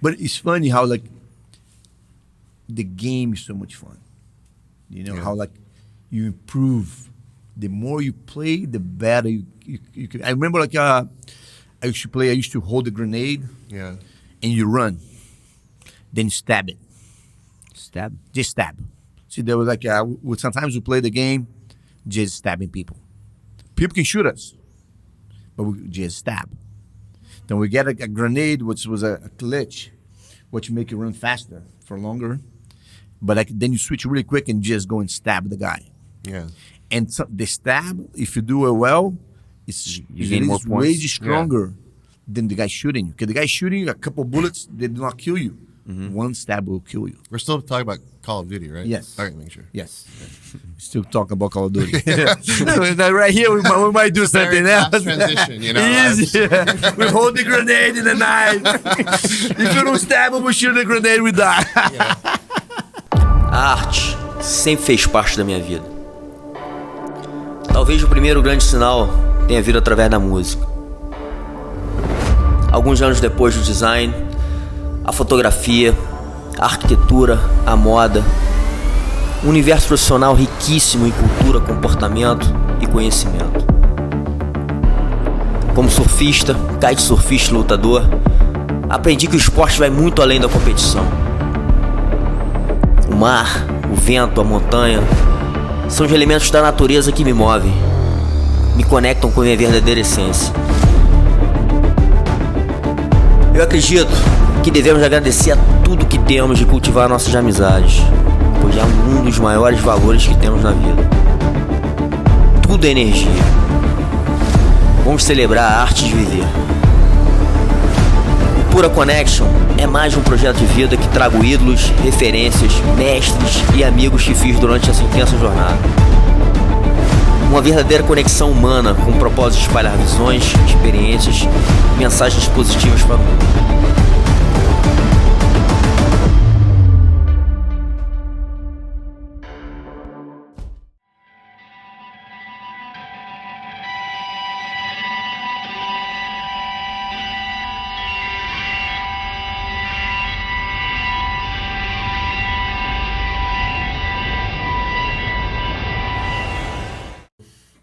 But it's funny how like the game is so much fun. You know how like you improve. The more you play, the better you can. I remember like I used to play. I used to hold the grenade. Yeah. And you run, then you stab it. Stab? Just stab. See, there was like sometimes we play the game, just stabbing people. People can shoot us, but we just stab. Then we get a grenade, which was a glitch, which make you run faster for longer. But like then you switch really quick and just go and stab the guy. Yeah. And so the stab, if you do it well, it's way stronger than the guy shooting you. Because the guy shooting you, a couple bullets, they do not kill you. One stab will kill you. We're still talking about Call of Duty, right? Yes. All right, make sure. Yes. Still talking about Call of Duty. Right here, we might do something else. Transition, you know. Easy. We hold the grenade in the knife. If you don't stab him, we shoot the grenade, we die. A arte sempre fez parte da minha vida. Talvez o primeiro grande sinal tenha vindo através da música. Alguns anos depois do design, a fotografia, a arquitetura, a moda, um universo profissional riquíssimo em cultura, comportamento e conhecimento. Como surfista, kitesurfista e lutador, aprendi que o esporte vai muito além da competição. O mar, o vento, a montanha são os elementos da natureza que me movem, me conectam com a minha verdadeira essência. Eu acredito que devemos agradecer a tudo que temos e cultivar nossas amizades, pois é um dos maiores valores que temos na vida. Tudo é energia. Vamos celebrar a arte de viver. O Pura Connection é mais um projeto de vida que trago ídolos, referências, mestres e amigos que fiz durante essa intensa jornada. Uma verdadeira conexão humana com o propósito de espalhar visões, experiências e mensagens positivas para o mundo.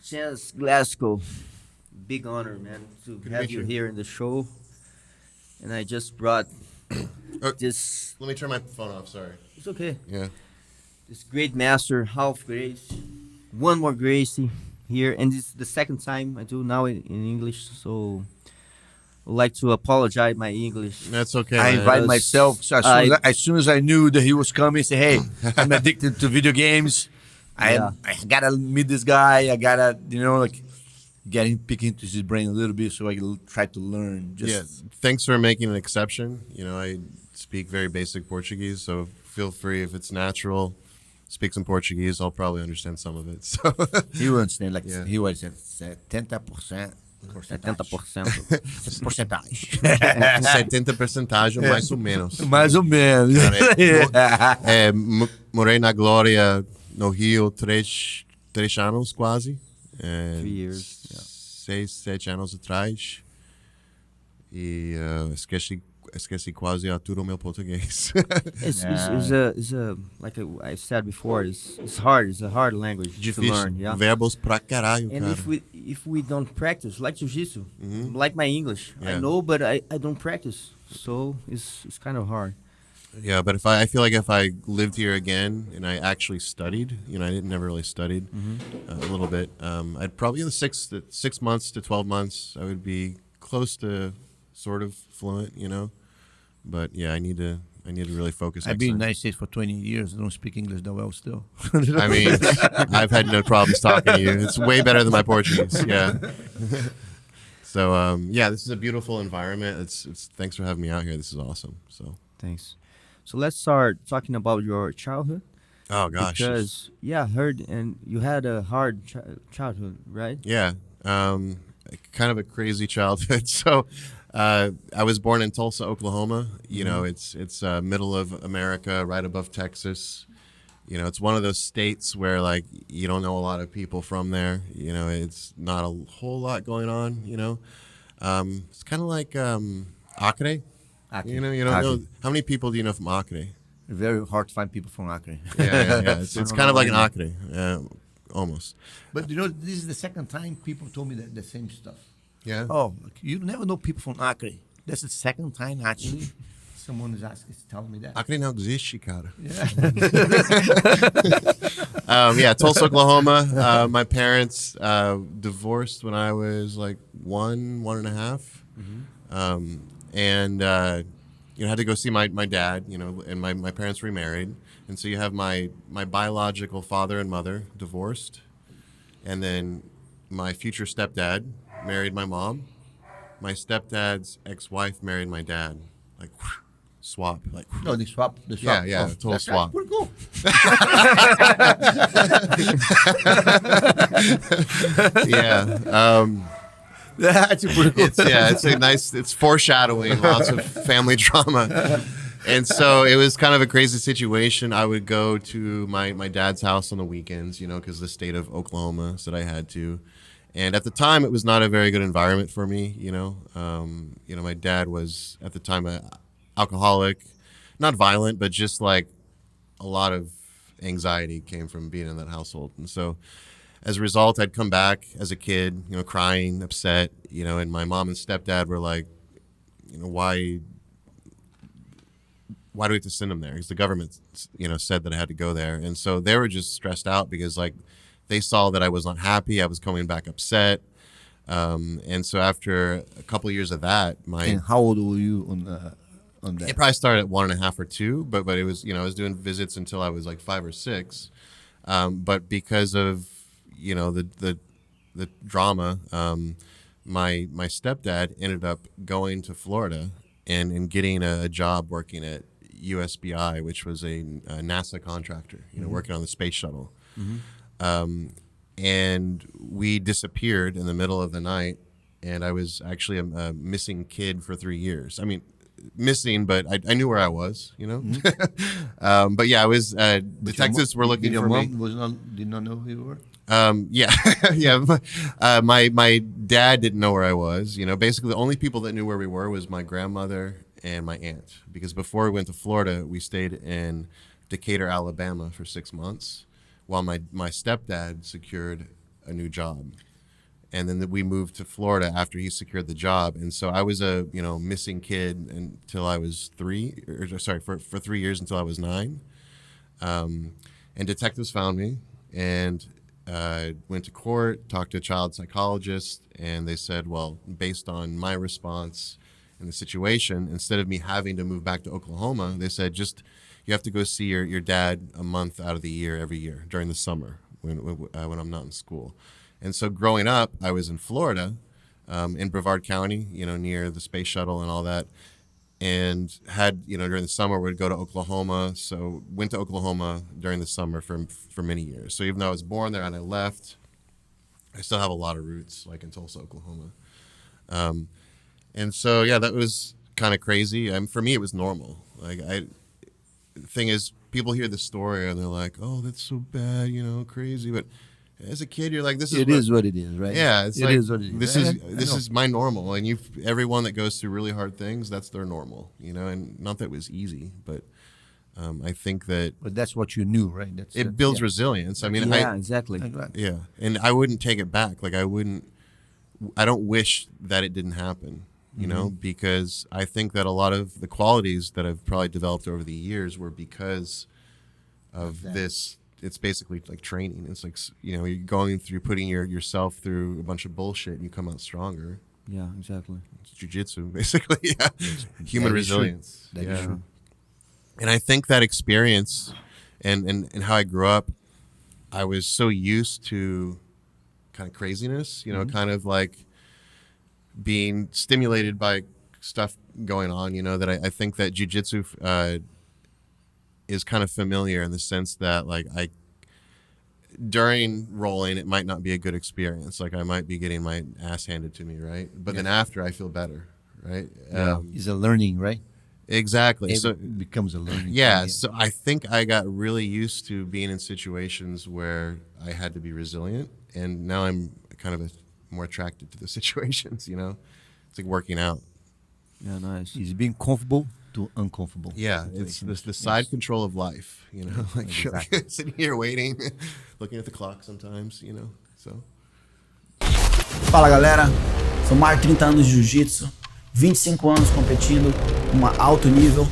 Chance Glasco, big honor, man, to have you here in the show. And I just brought this. Let me turn my phone off. Sorry. It's okay. Yeah. This great master, Ralph Gracie. One more Gracie here, and this is the second time I do now in English. So I'd like to apologize my English. That's okay. I invited myself. So as soon as I knew that he was coming, I said, "Hey, I'm addicted to video games. I gotta meet this guy. I gotta, get him, pick into his brain a little bit so I can try to learn." Thanks for making an exception. I speak very basic Portuguese, so feel free if it's natural. Speak some Portuguese, I'll probably understand some of it. So he will understand, he was at 70%. 70%. Porcentagem. 70% mais ou menos. Mais ou menos. Morei na Glória, no Rio, 3 anos quase. 3 years. 6, 7 anos atrás. E esqueci quase tudo o meu português. Like I said before, it's hard. It's a hard language Difícil. To learn. Yeah? Verbos pra caralho, and cara. if we don't practice, like Jiu-Jitsu, like my English, I know, but I don't practice, so it's kind of hard. Yeah, but I feel like if I lived here again and I actually studied, I never really studied a little bit. I'd probably in the 6 months to 12 months, I would be close to sort of fluent, But yeah, I need to really focus. I've been in the United States for 20 years. I don't speak English that well still. I mean, I've had no problems talking to you. It's way better than my Portuguese. Yeah. So this is a beautiful environment. It's thanks for having me out here. This is awesome. So thanks. So let's start talking about your childhood. Oh gosh. Because I heard and you had a hard childhood, right? Yeah. Kind of a crazy childhood. So I was born in Tulsa, Oklahoma. It's middle of America, right above Texas. It's one of those states where you don't know a lot of people from there. It's not a whole lot going on. It's kind of like Acre. Acre. You don't know Acre. how many people do you know from Acre? Very hard to find people from Acre. Yeah. It's kind of like an Acre, almost. But this is the second time people told me the same stuff. Yeah. Oh, you never know people from Acre. That's the second time actually someone is telling me that. Acre não existe, cara. Yeah. Tulsa, Oklahoma. My parents divorced when I was like one and a half. And had to go see my dad, and my parents remarried. And so you have my biological father and mother divorced. And then my future stepdad married my mom. My stepdad's ex-wife married my dad. Like, swap. Like, No, they swap. Yeah, total swap. Pretty cool. Yeah. That's pretty cool. It's foreshadowing lots of family drama. And so it was kind of a crazy situation. I would go to my dad's house on the weekends, because the state of Oklahoma said I had to. And at the time, it was not a very good environment for me, my dad was, at the time, an alcoholic, not violent, but just like a lot of anxiety came from being in that household. And so as a result, I'd come back as a kid, crying, upset, and my mom and stepdad were like, why do we have to send him there? Because the government, said that I had to go there. And so they were just stressed out because like they saw that I was not happy. I was coming back upset. And so after a couple of years of that, And how old were you on that? It probably started at 1.5 or 2, but it was, I was doing visits until I was like 5 or 6. But because of, the drama, my stepdad ended up going to Florida and getting a job working at USBI, which was a NASA contractor, working on the space shuttle. And we disappeared in the middle of the night, and I was actually a missing kid for 3 years. I mean, missing, but I knew where I was, but yeah, I was detectives were looking for me. Your mom did not know who you were? Yeah. My dad didn't know where I was. Basically the only people that knew where we were was my grandmother and my aunt, because before we went to Florida, we stayed in Decatur, Alabama for 6 months while my stepdad secured a new job. And then we moved to Florida after he secured the job. And so I was a, missing kid until I was for 3 years until I was 9. And detectives found me and went to court, talked to a child psychologist, and they said, well, based on my response and the situation, instead of me having to move back to Oklahoma, they said, you have to go see your dad a month out of the year every year during the summer when I'm not in school. And so growing up, I was in Florida, in Brevard County, near the space shuttle and all that. And had, during the summer, we'd go to Oklahoma. So went to Oklahoma during the summer for many years. So even though I was born there and I left, I still have a lot of roots, like in Tulsa, Oklahoma. And so, yeah, that was kind of crazy. For me, it was normal. The thing is, people hear the story and they're like, oh, that's so bad, crazy. But as a kid, you're like, this is It is what it is, right? Yeah, It is what it is. This is my normal, and everyone that goes through really hard things, that's their normal, and not that it was easy, but I think that. But that's what you knew, right? It builds resilience. I mean, exactly. Yeah, and I wouldn't take it back. Like I don't wish that it didn't happen, because I think that a lot of the qualities that I've probably developed over the years were because of this. It's basically like training. It's like, you're going through, putting yourself through a bunch of bullshit and you come out stronger. Yeah, exactly. It's jiu-jitsu, basically. Yeah. Human resilience. That is true. And I think that experience and how I grew up, I was so used to kind of craziness, kind of like being stimulated by stuff going on, that I think that jiu-jitsu is kind of familiar in the sense that like during rolling it might not be a good experience, like I might be getting my ass handed to me, right? But then after I feel better, right? It's a learning, right? Exactly. So It becomes a learning. yeah, so I think I got really used to being in situations where I had to be resilient, and now I'm kind of more attracted to the situations, it's like working out. Yeah, nice. It's being comfortable to uncomfortable. Yeah, it's the side control of life, you know. Like Exactly. sitting here waiting, looking at the clock sometimes, you know. So. Fala galera, são mais de 30 anos de Jiu-Jitsu, 25 anos competindo em alto nível.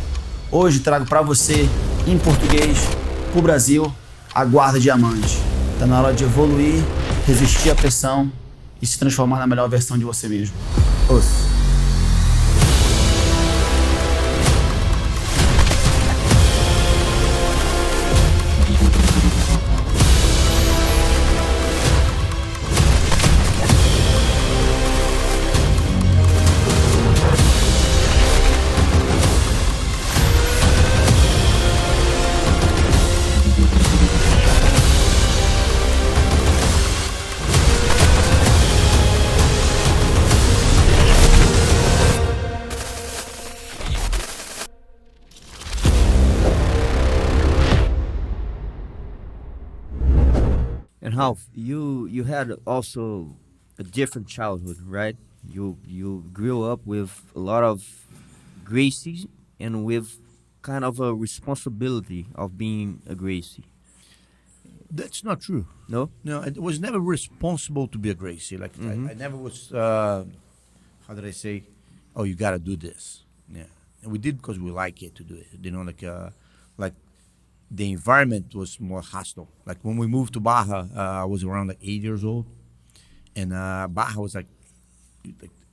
Hoje trago para você, em português, pro Brasil, a guarda diamante. Tá na hora de evoluir, resistir à pressão e se transformar na melhor versão de você mesmo. Ouça. And Ralph, you had also a different childhood, right? You grew up with a lot of Gracies and with kind of a responsibility of being a Gracie. That's not true. No? No, I was never responsible to be a Gracie. Like I never was. How did I say? Oh, you gotta do this. Yeah, and we did because we like it to do it. You know, like the environment was more hostile. Like when we moved to Baja, I was around like 8 years old, and Baja was like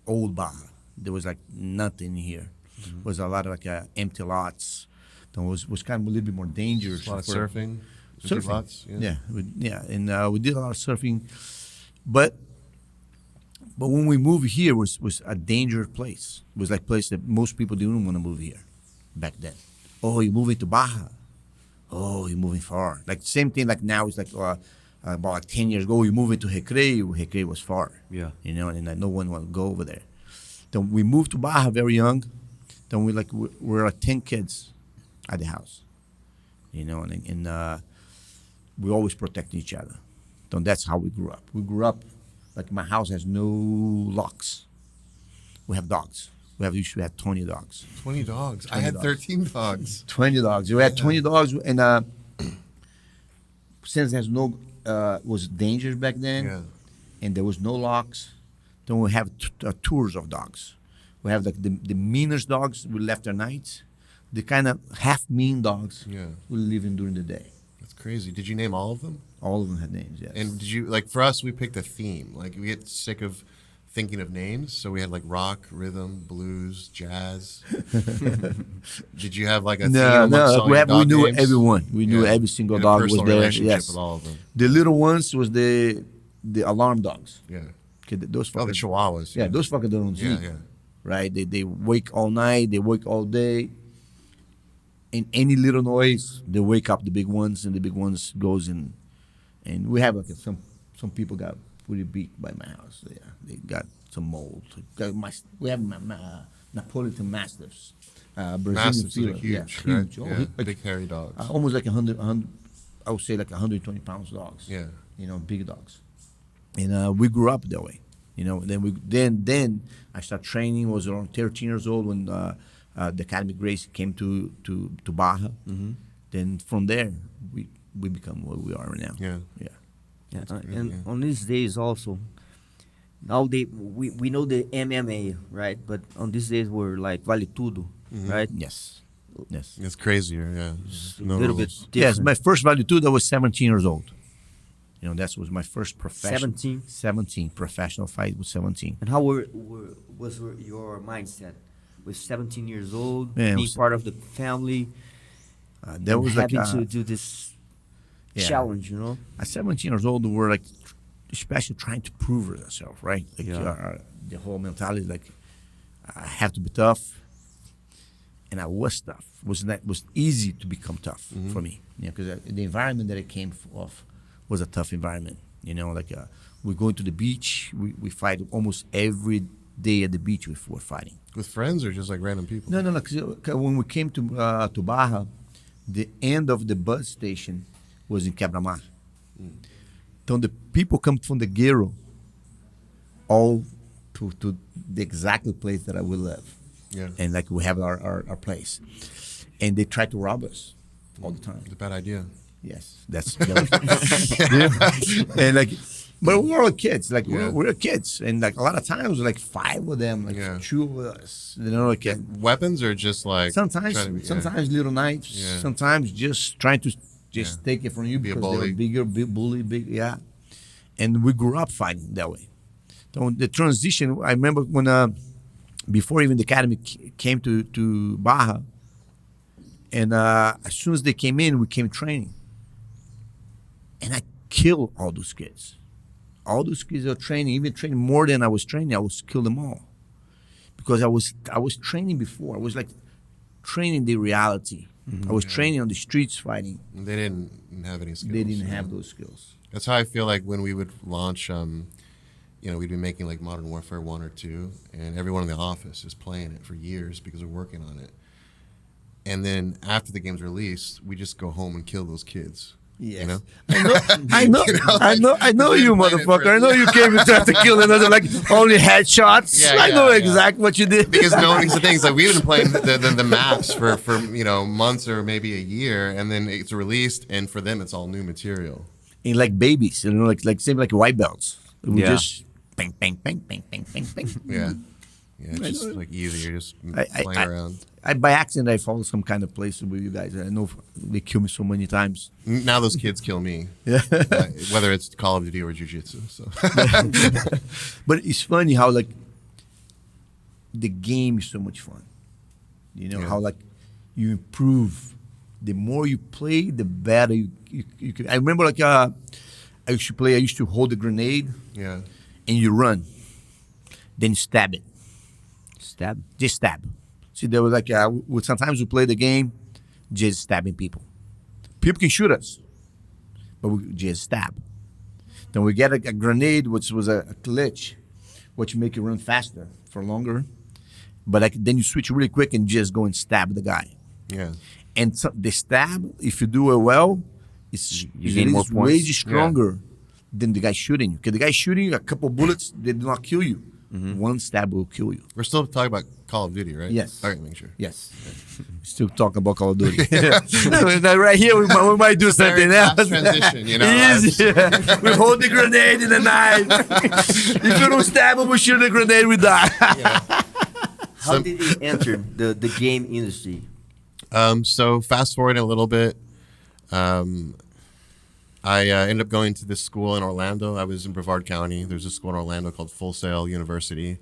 old Baja. There was like nothing here. It was a lot of like empty lots. So it was kind of a little bit more dangerous. A lot of surfing. Surfing. Lots, yeah. And we did a lot of surfing, but when we moved here, was a dangerous place. It was like a place that most people didn't want to move here back then. Oh, you're moving to Baja. Oh, you're moving far. Like same thing. Like now, it's like about like 10 years ago, you're moving to Recreio. Recreio was far. Yeah. You know, and no one wanted to go over there. Then we moved to Baja very young. Then we were like 10 kids at the house. You know, and we always protect each other. So that's how we grew up. We grew up like my house has no locks. We have dogs. We had 20 dogs. 20 dogs. 20 I had dogs. 13 dogs. 20 dogs. We had 20 dogs, and since there's no was dangerous back then, Yeah. and there was no locks, then we have tours of dogs. We have like the meanest dogs we left at night, the kind of half mean dogs Yeah. we live in during the day. That's crazy. Did you name all of them? All of them had names. Yes. And did you, like, for us, we picked a theme. Like, we get sick of thinking of names. So we had, like, rock, rhythm, blues, jazz. Did you have, like, a theme amongst all your we dog knew names? everyone. We knew every single You had a dog was personal there. relationship Yes. with all of them. The little ones was the alarm dogs. Yeah. Okay, those Oh, the fuckers. Chihuahuas. Yeah, those fuckers don't Yeah, sleep. yeah. Right? They wake all night, they wake all day. And any little noise, they wake up the big ones, and the big ones goes in. And we have like some people got pretty beat by my house. Yeah, they got some mold. We have Napolitan Mastiffs, Brazilian Mastiffs are Field. huge, Yeah, right? huge. Oh, Yeah, like, big hairy dogs. almost like 100, I would say like 120 pounds dogs. Yeah. You know, big dogs. And we grew up that way. You know, then I started training. Was around 13 years old when the Academy Gracie came to Baja. Mm-hmm. Then from there we become what we are right now. Yeah. Yeah. Yeah. great, And yeah. on these days also, now we know the MMA, right? But on these days we're like vale tudo, right? Yes. Yes. It's crazier, yeah. A No little bit rules. different. Yes. My first value too. I was 17 years old. You know, that was my first professional. 17? 17 professional fight was 17. And how was your mindset? With 17 years old, Yeah, it being was- part of the family, There and was like having to do this yeah. challenge, you know? At 17 years old, we were like, especially trying to prove ourselves, right? Like Yeah. the whole mentality, like I have to be tough, and I was tough. Was easy to become tough for me, because the environment that I came off was a tough environment. You know, like we go into the beach, we fight almost every day at the beach. We're fighting. With friends or just like random people? No. 'Cause when we came to Baja, the end of the bus station was in Quebra-Mar. So the people come from the Guerrero all to the exact place that I will live. Yeah. And like we have our place, and they try to rob us all the time. It's a bad idea. Yes, that's and like, but we were all kids. Like we're kids, and like a lot of times, like 5 of them, like 2 of us. You know, like Weapons or just like sometimes little knives. Yeah. Sometimes just trying to just take it from you Be a because bully. they're bigger, bully, big. Yeah, and we grew up fighting that way. So the transition, I remember when before even the academy came to Baja, and as soon as they came in, we came training. And I killed all those kids. All those kids are training, even training more than I was training. I was kill them all, because I was training before. I was like training the reality. I was training on the streets fighting. They didn't have any skills. They didn't have those skills. That's how I feel like when we would launch. We'd be making like Modern Warfare 1 or 2, and everyone in the office is playing it for years because we're working on it. And then after the game's released, we just go home and kill those kids. Yes. You know? I know you, motherfucker. I know you came and tried to kill another, like only headshots. I know exactly what you did. Because knowing the things, like we've been playing the maps for months or maybe a year, and then it's released, and for them it's all new material. And like babies, like same like white belts. We just bang, bang, bang, bang, bang, bang, bang. Yeah, it's just like easy. You're just playing around. By accident, I follow some kind of place with you guys. I know they kill me so many times. Now those kids kill me. Yeah. Whether it's Call of Duty or Jiu-Jitsu. So. But it's funny how like the game is so much fun. You know how like you improve. The more you play, the better you can. I remember like I used to hold the grenade. Yeah. And you run, then stab it. Just stab. See, there was like sometimes we play the game, just stabbing people. People can shoot us, but we just stab. Then we get a grenade, which was a glitch, which make you run faster for longer. But then you switch really quick and just go and stab the guy. Yeah. And so the stab, if you do it well, it's gain more way points. stronger than the guy shooting you. Because the guy shooting you, a couple bullets, they do not kill you. One stab will kill you. We're still talking about Call of Duty, right? Yes. All right, make sure. Yes. Still talking about Call of Duty. Right here, we might do something else. Fast transition, Easy. We hold the grenade and the knife. If you don't stab him, we shoot the grenade, we die. How did he enter the game industry? So fast forwarding a little bit, I ended up going to this school in Orlando. I was in Brevard County. There's a school in Orlando called Full Sail University.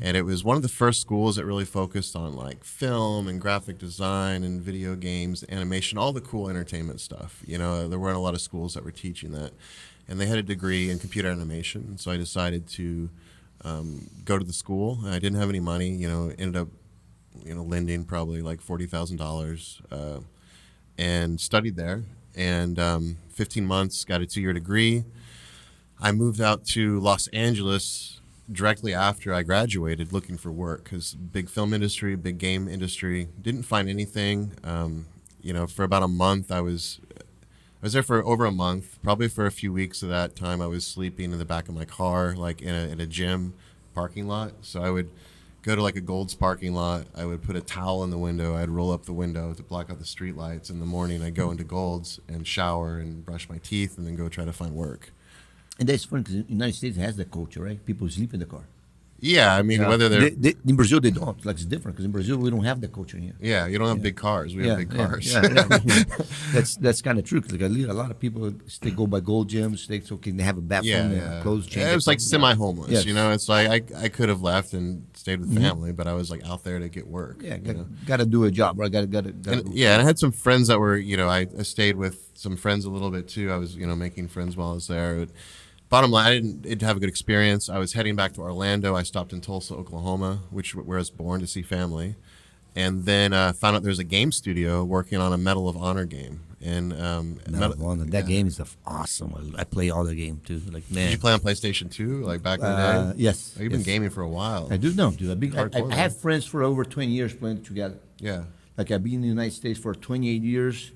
And it was one of the first schools that really focused on like film and graphic design and video games, animation, all the cool entertainment stuff. There weren't a lot of schools that were teaching that. And they had a degree in computer animation. So I decided to go to the school. I didn't have any money, ended up, lending probably like $40,000 and studied there. And 15 months, got a 2-year degree. I moved out to Los Angeles directly after I graduated, looking for work, because big film industry, big game industry, didn't find anything. For about a month, I was there for over a month. Probably for a few weeks of that time, I was sleeping in the back of my car, like in a gym parking lot. So I would go to like a Gold's parking lot. I would put a towel in the window. I'd roll up the window to block out the street lights. In the morning, I'd go into Gold's and shower and brush my teeth and then go try to find work. And that's funny because the United States has that culture, right? People sleep in the car. Yeah, I mean, whether they're... in Brazil, they don't. Like, it's different because in Brazil, we don't have that culture here. Yeah, you don't have big cars. We have big cars. That's kind of true. Cause like a lot of people go by gold gyms. They have a bathroom, clothes change. It was like semi-homeless. Yes. It's like I could have left and stayed with family, but I was like out there to get work. Yeah, got to do a job, right? Got to. And I had some friends that were, I stayed with some friends a little bit too. I was, making friends while I was there. Bottom line, I didn't have a good experience. I was heading back to Orlando. I stopped in Tulsa, Oklahoma, where I was born, to see family. And then found out there was a game studio working on a Medal of Honor game. And that game is awesome. I play all the game too. Like, man. Did you play on PlayStation 2, like back in the day? Yes. You've been gaming for a while. I do know, dude. I had friends for over 20 years playing together. Yeah. Like, I've been in the United States for 28 years.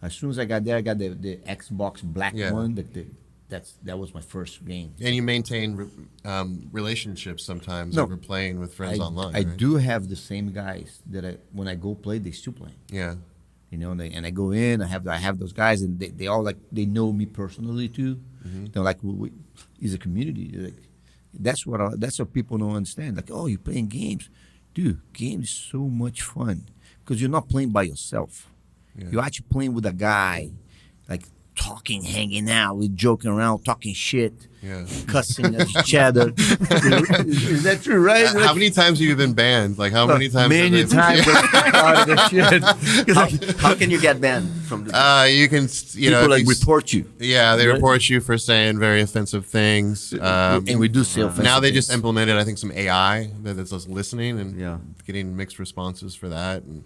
As soon as I got there, I got the Xbox black one, that was my first game. And you maintain relationships sometimes No. over playing with friends online. I right? do have the same guys that when I go play, they still play. Yeah. You know, and I go in. I have those guys, and they all like they know me personally too. They're like, it's a community. Like, that's what people don't understand. Like, oh, you're playing games, dude. Games is so much fun because you're not playing by yourself. Yeah. You're actually playing with a guy, like talking, hanging out, we joking around, talking shit, Yeah. cussing at each other. Is that true, right? How many times have you been banned? Like, how many times? Many have they- times. How can you get banned from the? You can, you know, People like if you- report you. Yeah, they Right? report you for saying very offensive things. And we do say offensive Now they things. just implemented, I think, some AI that's just listening and Yeah. getting mixed responses for that. And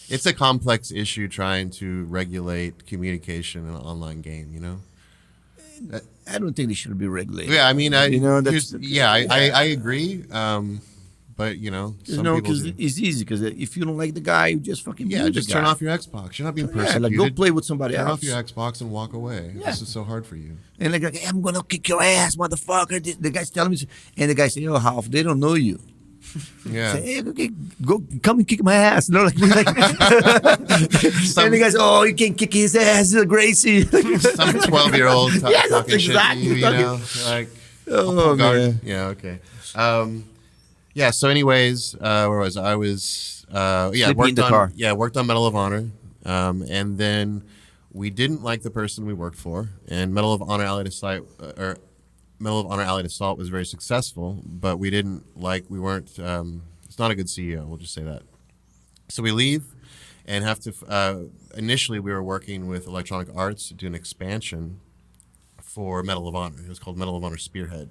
it's a complex issue trying to regulate communication in an online game. You know. I don't think they should be regulated. Yeah, I mean, I that's I agree. But you know, some people because do. it's easy. Because if you don't like the guy, you just fucking Yeah, mute just the turn guy. off your Xbox. You're not being Yeah, persecuted. like go play with somebody Turn else. off your Xbox and walk away. Yeah. This is so hard for you. And like, hey, I'm gonna kick your ass, motherfucker. The guy's telling me, and the guy say, "Oh, Ralph, they don't know you." Yeah. Say, hey, okay, go, come and kick my ass. No, like, and the guys, oh, you can't kick his ass, Gracie. Some 12-year-old Yeah, that's talking exactly shit to you, you know, like, Oh, man. Yeah, okay. Yeah, so anyways, where was I? I was, Sleeping in the car. worked on Medal of Honor. And then we didn't like the person we worked for, and Medal of Honor Allied Assault, was very successful, but we weren't, it's not a good CEO, we'll just say that. So we leave and have to, initially we were working with Electronic Arts to do an expansion for Medal of Honor. It was called Medal of Honor Spearhead.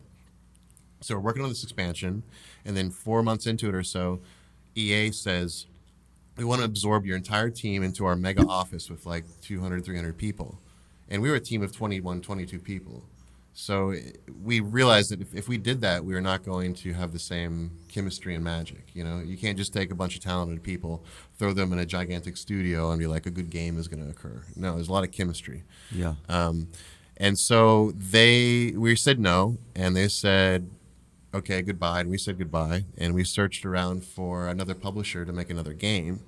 So we're working on this expansion, and then 4 months into it or so, EA says, we want to absorb your entire team into our mega office with like 200, 300 people. And we were a team of 21, 22 people. So we realized that if we did that, we were not going to have the same chemistry and magic. You know, you can't just take a bunch of talented people, throw them in a gigantic studio, and be like, a good game is going to occur. No, there's a lot of chemistry. Yeah. And so we said no, and they said, okay, goodbye. And we said goodbye, and we searched around for another publisher to make another game,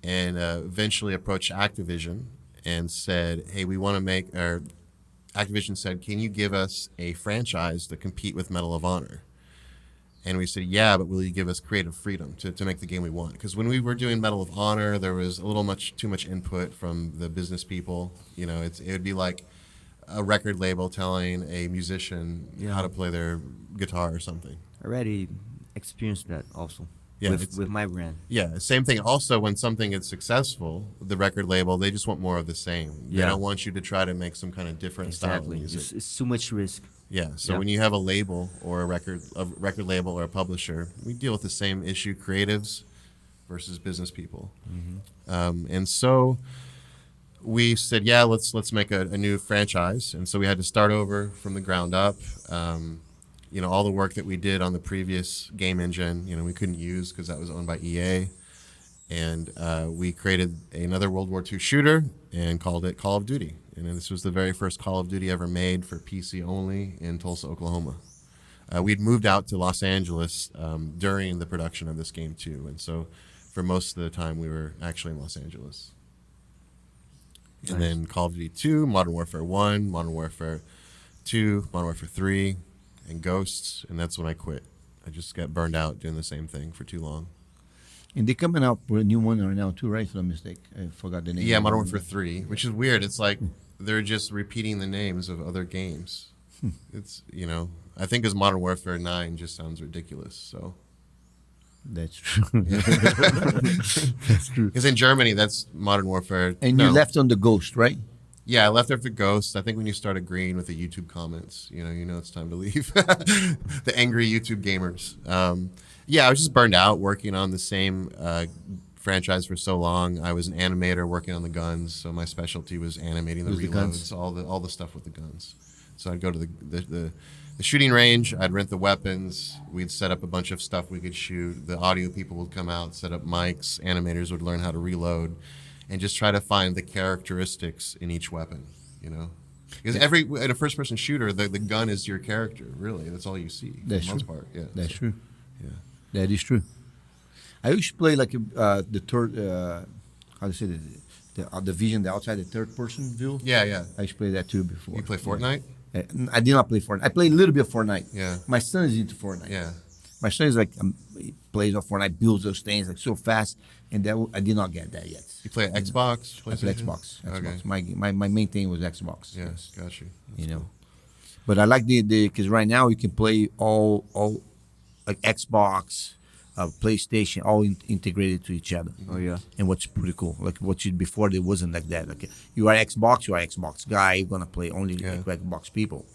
and eventually approached Activision and said, hey, we want to make, or Activision said, can you give us a franchise to compete with Medal of Honor? And we said, yeah, but will you give us creative freedom to make the game we want? Because when we were doing Medal of Honor, there was a little too much input from the business people. You know, it would be like a record label telling a musician how to play their guitar or something. I already experienced that also. Yeah, with my brand. Yeah, same thing. Also, when something is successful, the record label, they just want more of the same. They Yeah. don't want you to try to make some kind of different style of Exactly. music. It's too much risk. Yeah, so Yeah. when you have a label or a record label or a publisher, we deal with the same issue: creatives versus business people. And so we said, yeah, let's make a new franchise. And so we had to start over from the ground up. You know, all the work that we did on the previous game engine, you know, we couldn't use because that was owned by EA. And we created another World War II shooter and called it Call of Duty. And this was the very first Call of Duty ever made for PC only in Tulsa, Oklahoma. We'd moved out to Los Angeles during the production of this game too. And so for most of the time we were actually in Los Angeles. And then Call of Duty 2, Modern Warfare 1, Modern Warfare 2, Modern Warfare 3, and Ghosts. And that's when I quit. I just got burned out doing the same thing for too long. And they're coming out with a new one right now too, right? If I'm not mistaken, I forgot the name. Yeah, Modern Warfare 3, which is weird. It's like they're just repeating the names of other games. It's, you know, I think as Modern Warfare 9 just sounds ridiculous. So That's true. That's true. because in Germany, that's Modern Warfare. And no. you left on the Ghost, right? Yeah, I left after Ghost. I think when you start agreeing with the YouTube comments, you know it's time to leave. The angry YouTube gamers. Yeah, I was just burned out working on the same franchise for so long. I was an animator working on the guns, so my specialty was animating the Was the guns. reloads, all the stuff with the guns. So I'd go to the shooting range. I'd rent the weapons. We'd set up a bunch of stuff we could shoot. The audio people would come out, set up mics. Animators would learn how to reload, and just try to find the characteristics in each weapon. You know. Because in a first-person shooter, the gun is your character. Really, that's all you see. That's for the true. most part. Yeah, That's true. Yeah. That is true. I used to play like the third, how to say the vision, the outside, the third person view. Yeah. I used to play that too before. You play Fortnite? I did not play Fortnite. I played a little bit of Fortnite. Yeah. My son is into Fortnite. Yeah. My son is like, he plays on Fortnite, builds those things like so fast, and that I did not get that yet. You play Xbox? I play PlayStation? Xbox. Okay. My main thing was Xbox. Yes, got you. You know, but I like the because right now you can play all like Xbox, PlayStation, all integrated to each other. Oh yeah. And what's pretty cool, like before there wasn't like that. Like you are Xbox guy, you're gonna play only like Xbox people.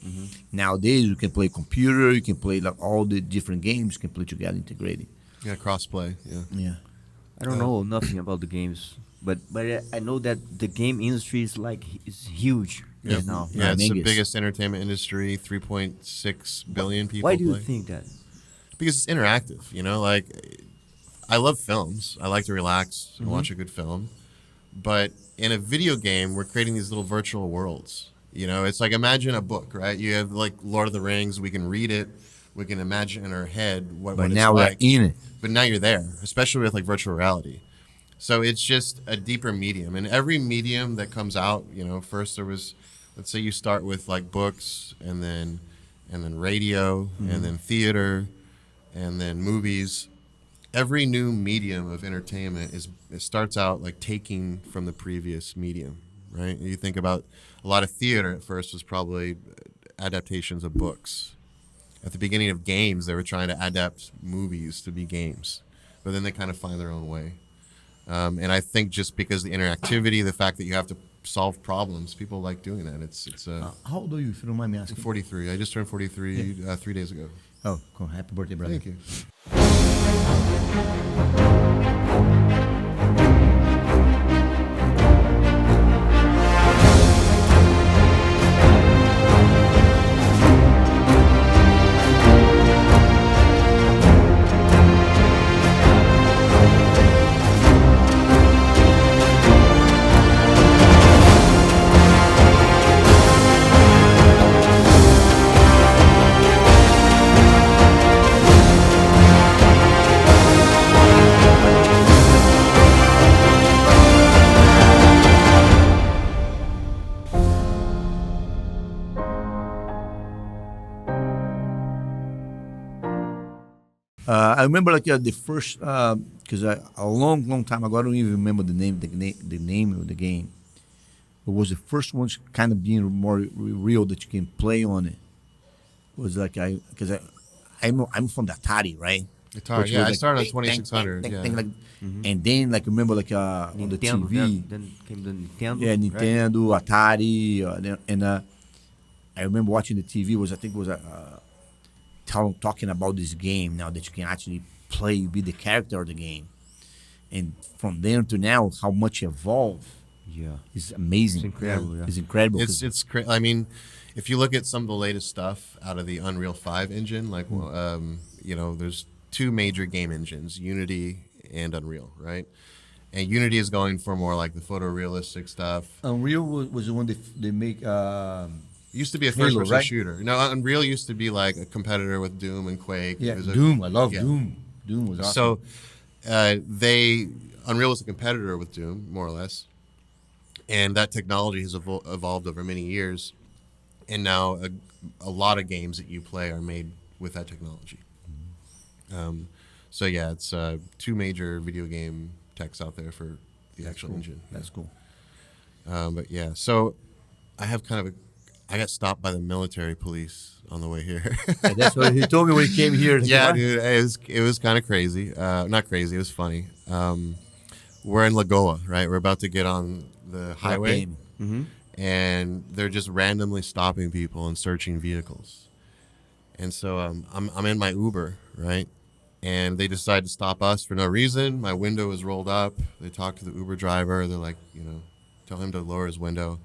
Nowadays you can play computer, you can play like all the different games, you can play together integrated. Yeah, crossplay. Yeah. Yeah. I don't know nothing about the games, but I know that the game industry is huge right now. Yeah, it's the Mingus. biggest entertainment industry. 3.6 billion people. Why do you play. think that? Because it's interactive. You know, like I love films. I like to relax and watch a good film. But in a video game, we're creating these little virtual worlds. You know, it's like imagine a book, right? You have like Lord of the Rings. We can read it. We can imagine in our head what But it's now like. we're in it. But now you're there, especially with like virtual reality. So it's just a deeper medium. And every medium that comes out, you know, first there was, let's say you start with like books and then radio and then theater and then movies. Every new medium of entertainment it starts out like taking from the previous medium, right? You think about a lot of theater at first was probably adaptations of books. At the beginning of games, they were trying to adapt movies to be games, but then they kind of find their own way. And I think just because the interactivity, the fact that you have to solve problems, people like doing that. It's How old are you, if you don't mind me asking? 43. I just turned 43 3 days ago. Oh, cool. Happy birthday, brother. Thank you. I remember like the first because a long time ago, I don't even remember the name of the game. It was the first one kind of being more real that you can play on it. It was like I'm from the Atari, right? Atari, Which yeah, was I like started on ding, 2600. ding, Yeah. ding, like, and then like remember like on the TV. Then came the Nintendo. Yeah, right? Nintendo, Atari, and I remember watching the TV. I think it was talking about this game now that you can actually play, you be the character of the game, and from then to now, how much evolved. Yeah. It's amazing. It's incredible, yeah. It's incredible. It's I mean, if you look at some of the latest stuff out of the Unreal 5 engine, like you know, there's two major game engines, Unity and Unreal, right? And Unity is going for more like the photorealistic stuff. Unreal was the one they make. It used to be a Halo, first-person right? shooter. No, Unreal used to be like a competitor with Doom and Quake. Yeah, It was Doom. I love yeah. Doom. Doom was awesome. So Unreal was a competitor with Doom, more or less. And that technology has evolved over many years. And now a lot of games that you play are made with that technology. So yeah, it's two major video game techs out there for the actual cool. engine. That's cool. But yeah, so I have kind of I got stopped by the military police on the way here. And that's what he told me when he came here. Yeah, dude, it was kind of crazy. Not crazy, it was funny. We're in Lagoa, right? We're about to get on the highway, and they're just randomly stopping people and searching vehicles. And so I'm in my Uber, right? And they decide to stop us for no reason. My window is rolled up. They talk to the Uber driver. They're like, you know, tell him to lower his window.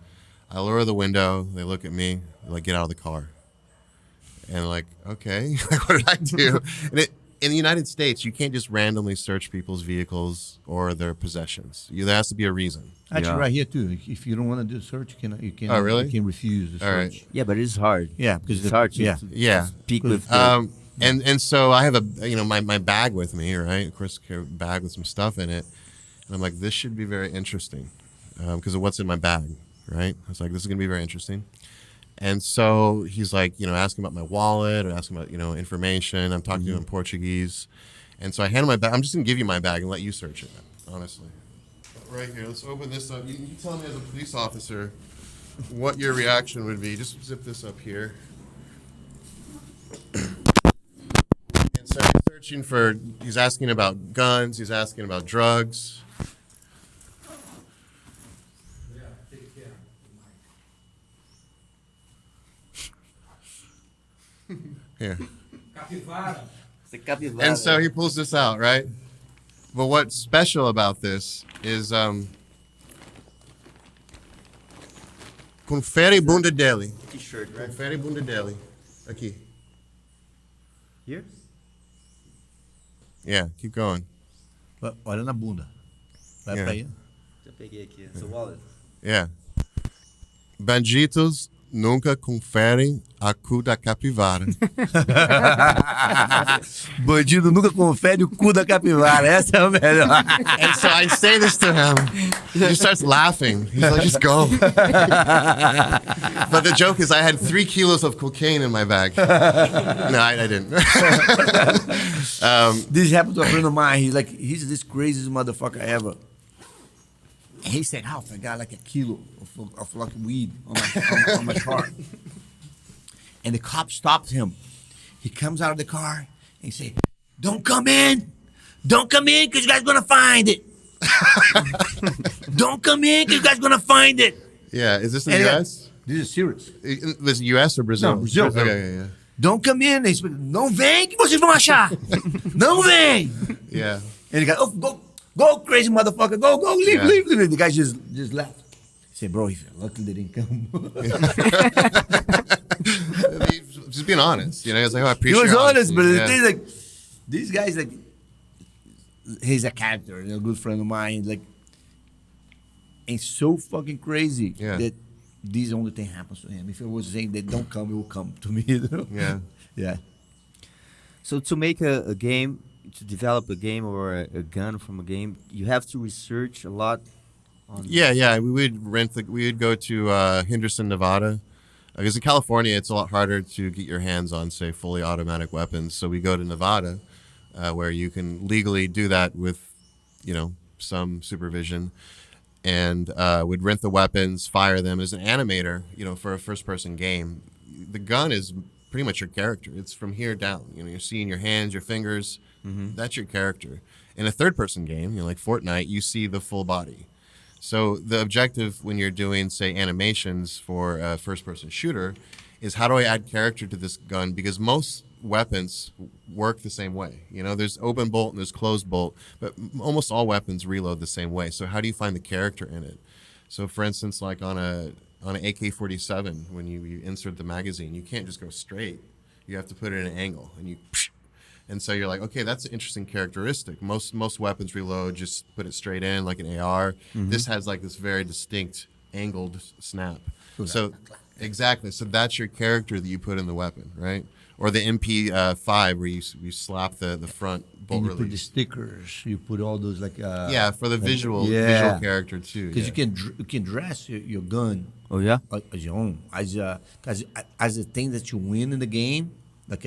I lower the window. They look at me. They're like, get out of the car. And like, okay, like, what did I do? And in the United States, you can't just randomly search people's vehicles or their possessions. There has to be a reason. Actually, right here too. If you don't want to do a search, you can. Oh, really? You can refuse the All search. right. Yeah, but it's hard. Yeah, because It's hard to Yeah. speak with. And so I have my bag with me, right? Of course, a bag with some stuff in it. And I'm like, this should be very interesting because of what's in my bag, right? I was like, this is going to be very interesting. And so he's like, asking about my wallet or asking about, information. I'm talking to him in Portuguese. And so I hand him my bag. I'm just going to give you my bag and let you search it, honestly. Right here, let's open this up. You tell me as a police officer what your reaction would be. Just zip this up here. And so he's asking about guns, he's asking about drugs. Here. And so he pulls this out, right? But what's special about this is confere bunda dele. T-shirt, right? Confere bunda dele. Aqui. Here? Yeah, keep going. Olha na bunda. Vai pra aí. Já peguei aqui. Seu wallet. Yeah. Bandidos nunca conferem a cu da capivara. Bandido nunca confere o cu da capivara. Essa é a melhor. And so I say this to him. He starts laughing. He's like, just go. But the joke is I had 3 kilos of cocaine in my bag. No, I didn't. This happened to a friend of mine. He's this craziest motherfucker ever. And he said, Ralph, I got like a kilo of like weed on my car. And the cop stopped him. He comes out of the car and he said, don't come in. Don't come in because you guys going to find it. Don't come in because you guys going to find it. Yeah, is this in And the he- U.S.? This is serious. This US or Brazil? No, Brazil. Okay, yeah. Don't come in. He said, não vem que vocês vão achar. Não vem. Yeah. And the guy, go, crazy motherfucker. Go, leave, Yeah. leave. The guy just left. He said, bro, luckily they didn't come. Just being honest. He's like, oh, I He appreciate was your honest, honesty. but the Yeah. thing is, like, these guys, like, he's a character, a good friend of mine, like, and so fucking crazy Yeah. that this only thing happens to him. If it was saying they don't come, it will come to me. Yeah. Yeah. So to make a game, to develop a game or a gun from a game, you have to research a lot. Yeah. We would go to Henderson, Nevada. Because in California, it's a lot harder to get your hands on, say, fully automatic weapons. So we go to Nevada, where you can legally do that with, some supervision, and would rent the weapons, fire them as an animator, for a first-person game. The gun is pretty much your character. It's from here down. You're seeing your hands, your fingers. That's your character. In a third-person game, like Fortnite, you see the full body. So the objective when you're doing, say, animations for a first-person shooter is how do I add character to this gun? Because most weapons work the same way. There's open bolt and there's closed bolt, but almost all weapons reload the same way. So how do you find the character in it? So for instance, like on an AK-47, when you insert the magazine, you can't just go straight. You have to put it in an angle, and so you're like, okay, that's an interesting characteristic. Most weapons reload, just put it straight in like an AR. This has like this very distinct angled snap. So exactly. So that's your character that you put in the weapon, right? Or the MP5 where you slap the front bolt And you put the release. stickers. You put all those like Yeah, for the visual character too. Because Yeah. you can dress your gun Oh yeah. as your own, as a thing that you win in the game, like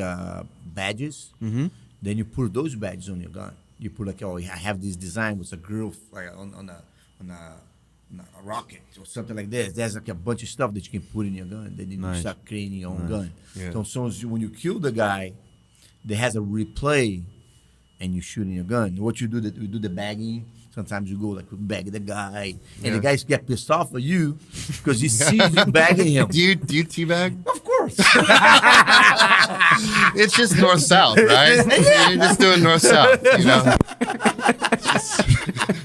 badges. Then you put those badges on your gun. You put like, I have this design with a girl on a rocket or something like this. There's like a bunch of stuff that you can put in your gun. Then you start creating your own gun. Yeah. So as soon as when you kill the guy, there has a replay, and you shoot in your gun. What you do, you do the bagging. Sometimes you go like bag the guy, and the guys get pissed off at you because he sees you bagging him. Do you teabag? Of course. It's just north-south, right? You're just doing north-south, You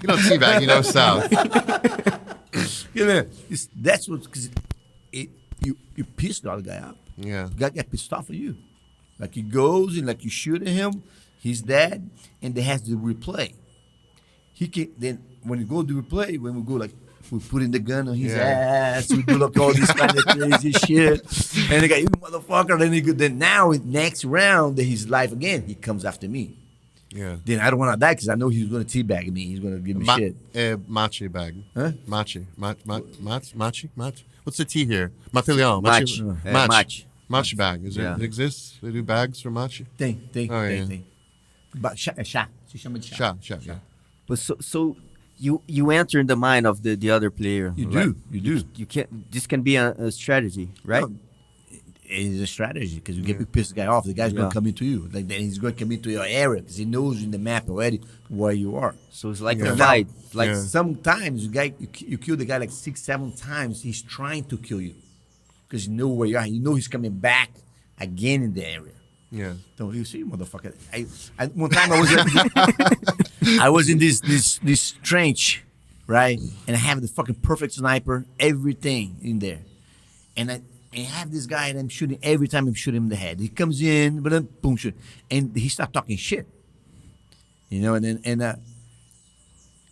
don't teabag, south. That's what, because you piss the other guy up. Yeah. The guy get pissed off at you. Like he goes and like you shoot at him, He's dead, and they has the replay. He can then when you go to replay, when we go like we put in the gun on his ass, we do like all this kind of crazy shit, and the guy, you motherfucker. Then now next round, his life again. He comes after me. Yeah. Then I don't want to die because I know he's going to teabag me. He's going to give me shit. Machi bag. Huh? Machi. Machi. What's the T here? Matilhão. Machi. Machi bag. Yeah. It exists? They do bags for machi? Tem. yeah. But chá. Se chama de chá. Chá, yeah. But so you enter in the mind of the other player. You right? do. You do. You can't. This can be a strategy, right? No, it's a strategy because you get piss the guy off. The guy's going to come into you. Like then he's going to come into your area because he knows in the map already where you are. So it's like a fight. Like sometimes you kill the guy like 6-7 times. He's trying to kill you because you know where you are. You know he's coming back again in the area. Yeah. So you see, motherfucker. One time I was in this trench, right? And I have the fucking perfect sniper, everything in there, and I have this guy and I'm shooting every time I'm shooting him in the head. He comes in, but then boom, shoot, and he starts talking shit, and then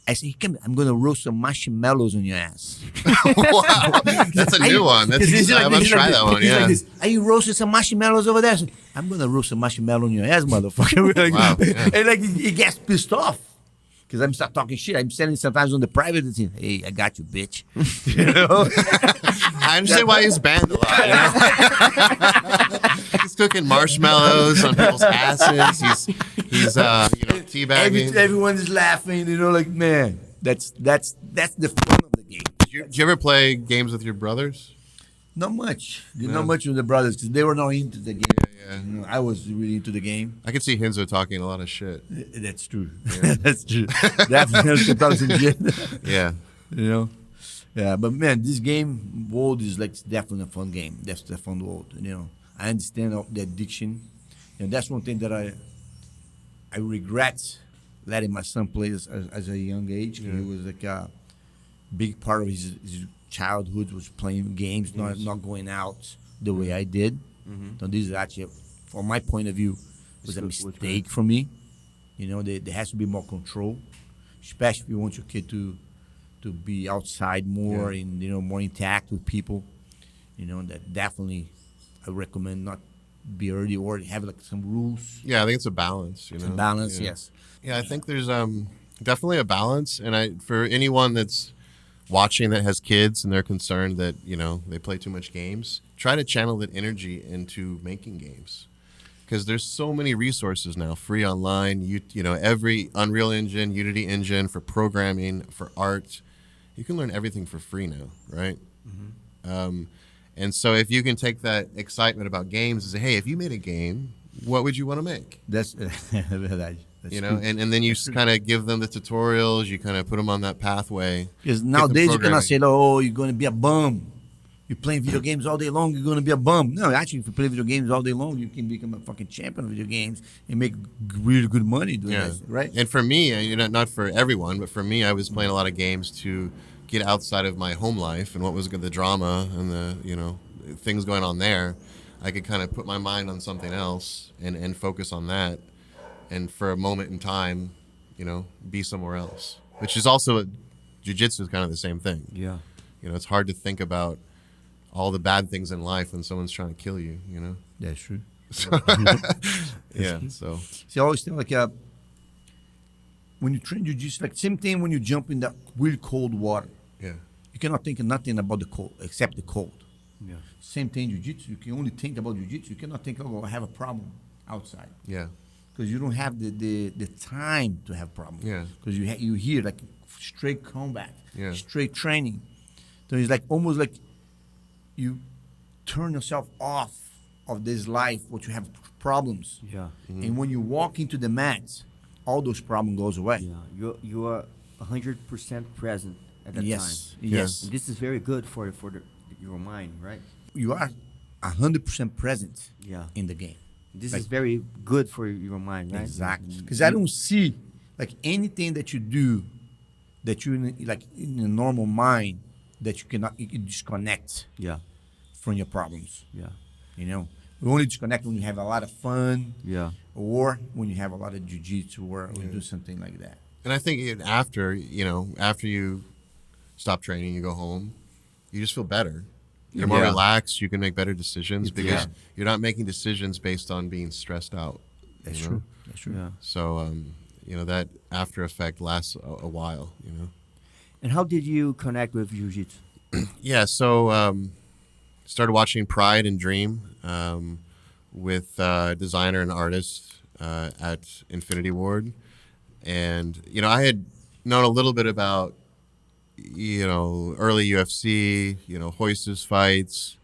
I say, I'm gonna roast some marshmallows on your ass. Wow, that's a new one. I'm gonna try that one. Yeah. Like are you roasting some marshmallows over there? Said, I'm gonna roast some marshmallow on your ass, motherfucker. Wow, yeah. And like he gets pissed off because I'm start talking shit. I'm sending sometimes on the private and saying, "Hey, I got you, bitch." I understand why he's banned a lot. He's cooking marshmallows on people's asses. He's teabagging. Everyone is laughing. Like man, that's the fun of the game. Do you ever play games with your brothers? Not much. Not much with the brothers because they were not into the game. Yeah. I was really into the game. I could see Hinzo talking a lot of shit. That's true. Yeah. That's true. Definitely talk some shit. Yeah. Yeah, but man, this game world is like definitely a fun game. That's the fun world. I understand the addiction, and that's one thing that I regret letting my son play as a young age. Yeah. He was like a big part of his childhood was playing games, not going out the way I did. Mm-hmm. So this is actually, from my point of view, was a mistake for me. There has to be more control, especially if you want your kid to be outside more and more intact with people. That definitely I recommend not be early or have like some rules. Yeah, I think it's a balance. Some balance, yes. Yeah, I think there's definitely a balance, and for anyone that's watching that has kids and they're concerned that they play too much games, try to channel that energy into making games, because there's so many resources now free online. Every Unreal Engine, Unity engine for programming, for art, you can learn everything for free now, right? Mm-hmm. And so if you can take that excitement about games and say, hey, if you made a game, what would you want to make? That's verdade. And then you kind of give them the tutorials, you kind of put them on that pathway. Because nowadays you cannot say, oh, you're going to be a bum. You're playing video games all day long, you're going to be a bum. No, actually, if you play video games all day long, you can become a fucking champion of video games and make really good money doing that, right? And for me, not for everyone, but for me, I was playing a lot of games to get outside of my home life and what was the drama and the, things going on there. I could kind of put my mind on something else and focus on that. And for a moment in time, be somewhere else. Which is also, jiu-jitsu is kind of the same thing. Yeah. It's hard to think about all the bad things in life when someone's trying to kill you, That's true. Yeah, so. See, I always think when you train jiu-jitsu, like same thing when you jump in that really cold water. Yeah. You cannot think of nothing about the cold except the cold. Yeah. Same thing jiu-jitsu. You can only think about jiu-jitsu. You cannot think, I have a problem outside. Yeah. Because you don't have the time to have problems. Yeah. Because you hear like straight combat, straight training. So it's like almost like you turn yourself off of this life, what you have problems. Yeah. Mm-hmm. And when you walk into the mat, all those problems goes away. Yeah. You are 100% present at that time. Yes. And this is very good for your mind, right? You are 100% present in the game. This is very good for your mind, right? Exactly. Because I don't see like anything that you do that you like in a normal mind that you disconnect from your problems. Yeah. We only disconnect when you have a lot of fun, Yeah. or when you have a lot of jiu-jitsu, or do something like that. And I think after you stop training, you go home, you just feel better. You're more relaxed. You can make better decisions because you're not making decisions based on being stressed out. That's true. That's true. Yeah. So, that after effect lasts a while, And how did you connect with jiu-jitsu? Yeah, so started watching Pride and Dream with designer and artist at Infinity Ward. And, I had known a little bit about, early UFC, Royce's fights.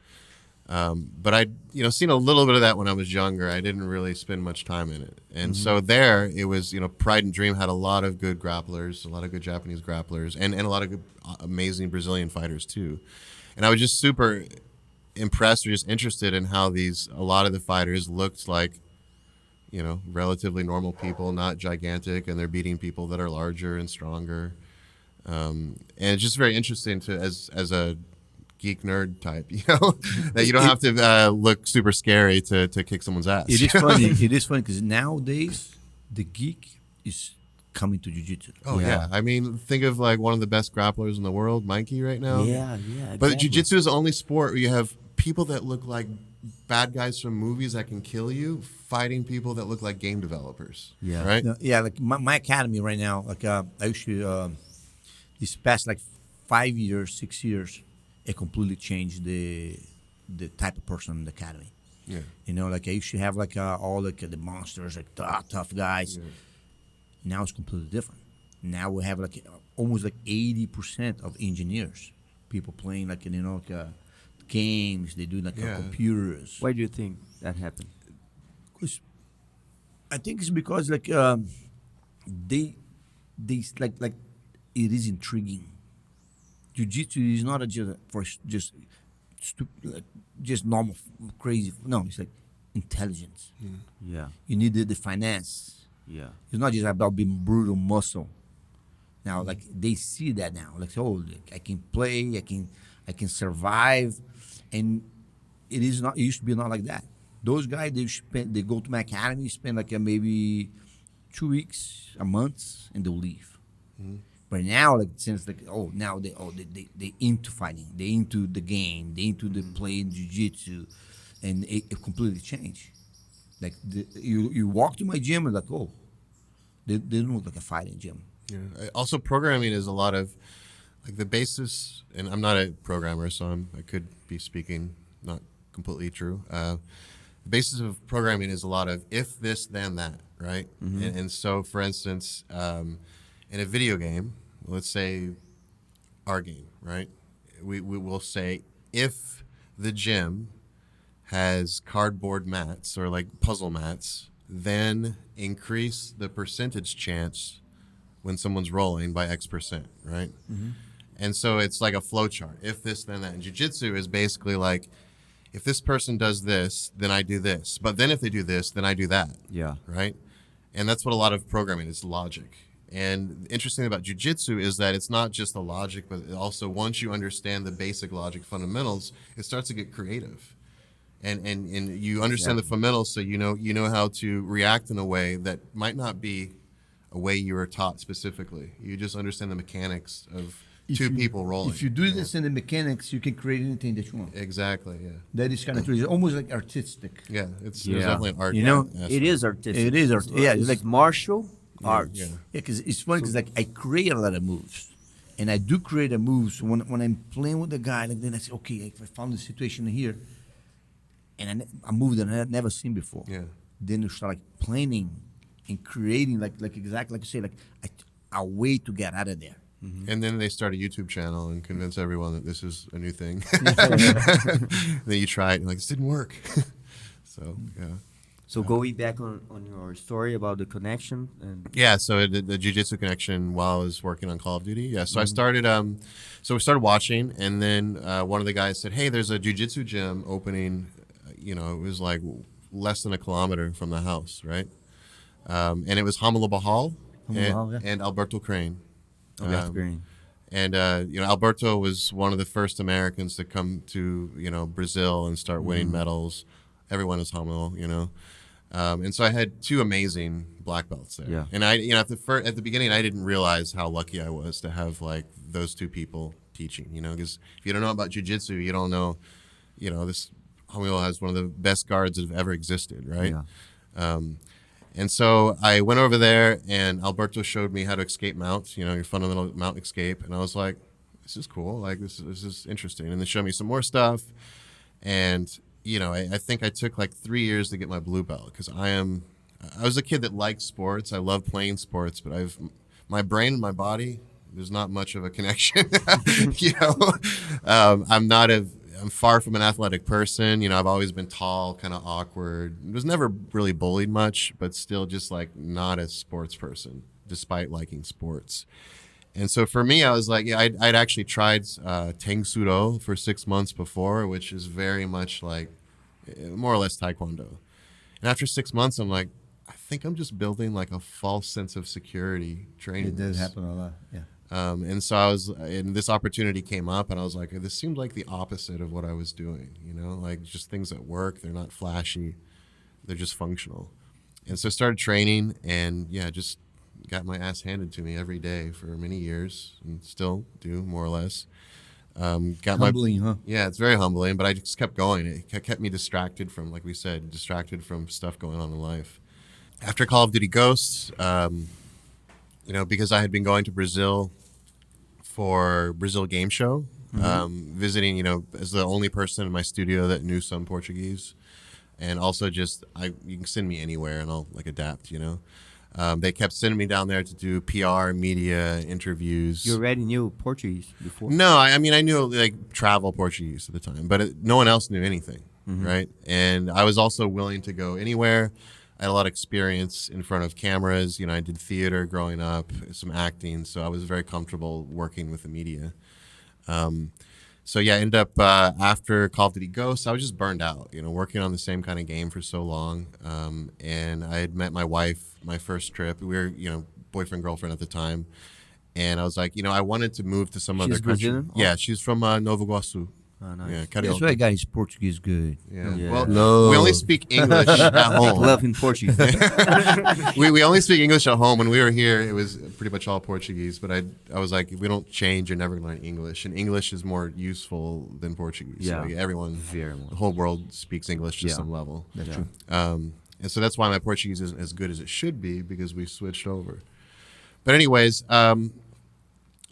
But I'd, seen a little bit of that when I was younger. I didn't really spend much time in it. And so there it was, Pride and Dream had a lot of good grapplers, a lot of good Japanese grapplers, and a lot of good, amazing Brazilian fighters too. And I was just super impressed or just interested in how a lot of the fighters looked like, relatively normal people, not gigantic, and they're beating people that are larger and stronger. And it's just very interesting as a geek nerd type, that you don't have to look super scary to kick someone's ass. It is funny. It is funny because nowadays the geek is coming to jiu-jitsu. Oh yeah. I mean, think of like one of the best grapplers in the world, Mikey, right now. Yeah, exactly. But jiu-jitsu is the only sport where you have people that look like bad guys from movies that can kill you fighting people that look like game developers. Yeah. Right? No, yeah, like my academy right now, like I used to, this past like 5 years, 6 years, it completely changed the type of person in the academy. Yeah. Like I used to have like all like the monsters, like tough guys. Yeah. Now it's completely different. Now we have like almost like 80% of engineers, people playing like games. They do like computers. Why do you think that happened? Because I think it's because like they like it is intriguing. Jiu-jitsu is not just normal crazy. No, it's like intelligence. Yeah. You need the finesse. Yeah. It's not just about being brutal muscle. Now, like they see that now. Like, I can play. I can survive, and it is not. It used to be not like that. Those guys, they go to my academy, spend like maybe 2 weeks, a month, and they'll leave. But now, like since like they into fighting, they into the game, they into the playing jiu-jitsu, and it completely changed. Like you walk to my gym and like they don't look like a fighting gym. Yeah. Also, programming is a lot of like the basis, and I'm not a programmer, so I could be speaking not completely true. The basis of programming is a lot of if this then that, right? And so, for instance, in a video game, let's say our game, right? We will say if the gym has cardboard mats or like puzzle mats, then increase the percentage chance when someone's rolling by X%, right? And so it's like a flow chart. If this, then that. And jiu-jitsu is basically like, if this person does this, then I do this. But then if they do this, then I do that. Yeah. Right? And that's what a lot of programming is, logic. And the interesting thing about jiu-jitsu is that it's not just the logic, but also once you understand the basic logic fundamentals, it starts to get creative. And you understand the fundamentals, so you know how to react in a way that might not be a way you were taught specifically. You just understand the mechanics of two people rolling. If you do this in the mechanics, you can create anything that you want. Exactly, yeah. That is kind of true. It's almost like artistic. Yeah, there's definitely an art. It is artistic. It is artistic. Yeah, It's like martial arts. Yeah. Yeah, because it's funny because like I create a lot of moves, and I do create a moves when I'm playing with the guy. Like then I say, okay, I found the situation here, and a move that I had never seen before. Yeah. Then you start like planning and creating like exactly like you say, like a way to get out of there. And then they start a YouTube channel and convince everyone that this is a new thing. Then you try it and like, this didn't work. So, yeah. So going back on your story about the connection and Yeah, so the jiu-jitsu connection while I was working on Call of Duty. Yeah, so I started, so we started watching, and then one of the guys said, hey, there's a jiu-jitsu gym opening, it was like less than a kilometer from the house, right? And it was Hamila Bahal and Alberto Crane. that's great. And Alberto was one of the first Americans to come to Brazil and start winning medals. everyone is humble, you know. And so I had 2 amazing black belts there. Yeah. And I, you know, at the beginning, I didn't realize how lucky I was to have like those 2 people teaching, you know, because if you don't know about jiu-jitsu, you don't know, you know, this Hamil has one of the best guards that have ever existed, right? Yeah. And so I went over there, and Alberto showed me how to escape mounts, you know, your fundamental mount escape. And I was like, this is cool. Like, this is interesting. And then showed me some more stuff. And, you know, I think I took like 3 years to get my blue belt, because I was a kid that liked sports. I love playing sports, but my brain and my body, there's not much of a connection. You know, I'm far from an athletic person. You know, I've always been tall, kind of awkward. Was never really bullied much, but still just like not a sports person, despite liking sports. And so for me, I was like, yeah, I'd actually tried Tang Sudo for 6 months before, which is very much like more or less Taekwondo. And after 6 months, I'm like, I think I'm just building like a false sense of security training. It does happen a lot. Yeah. And so and this opportunity came up, and I was like, this seemed like the opposite of what I was doing, you know, like just things that work. They're not flashy. They're just functional. And so I started training, and yeah, just got my ass handed to me every day for many years, and still do, more or less. Humbling, huh? Yeah, it's very humbling, but I just kept going. It kept me distracted from, like we said, from stuff going on in life. After Call of Duty Ghosts, you know, because I had been going to Brazil for Brazil Game Show, visiting, you know, as the only person in my studio that knew some Portuguese, and also just you can send me anywhere and I'll like adapt, you know. They kept sending me down there to do PR, media, interviews. You already knew Portuguese before? No, I mean, I knew like travel Portuguese at the time, but no one else knew anything, right? And I was also willing to go anywhere. I had a lot of experience in front of cameras. You know, I did theater growing up, some acting, so I was very comfortable working with the media. So yeah, I ended up after Call of Duty Ghosts, I was just burned out, you know, working on the same kind of game for so long. And I had met my wife, my first trip. We were, you know, boyfriend, girlfriend at the time. And I was like, you know, I wanted to move to some other country. Brazilian? Yeah, she's from Nova Iguaçu. Oh, nice. Yeah, That's why I got his Portuguese good. Yeah. Yeah. Well, Love. we only speak English at home. Love in Portuguese. we only speak English at home. When we were here, it was pretty much all Portuguese. But I was like, if we don't change, you're never going to learn English. And English is more useful than Portuguese. Yeah. So everyone, Very much. the whole world speaks English to some level. That's true. And so that's why my Portuguese isn't as good as it should be, because we switched over. But anyways,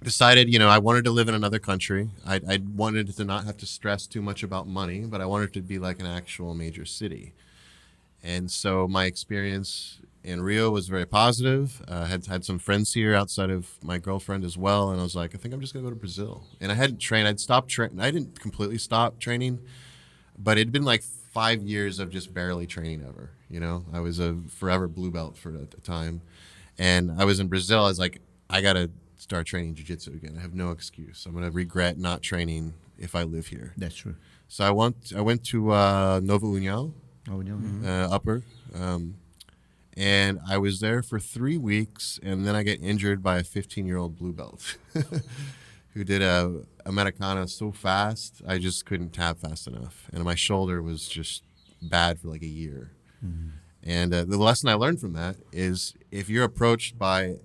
decided, you know, I wanted to live in another country. I wanted to not have to stress too much about money, but I wanted it to be like an actual major city. And so my experience in Rio was very positive. I had some friends here outside of my girlfriend as well. And I was like, I think I'm just going to go to Brazil. And I hadn't trained. I'd stopped training. I didn't completely stop training, but it'd been like 5 years of just barely training ever. You know, I was a forever blue belt for a time. And I was in Brazil. I was like, I got to start training jiu-jitsu again. I have no excuse. I'm going to regret not training if I live here. That's true. So I went to Nova União, upper, and I was there for 3 weeks, and then I get injured by a 15-year-old blue belt who did a Americana so fast, I just couldn't tap fast enough. And my shoulder was just bad for like a year. And the lesson I learned from that is if you're approached by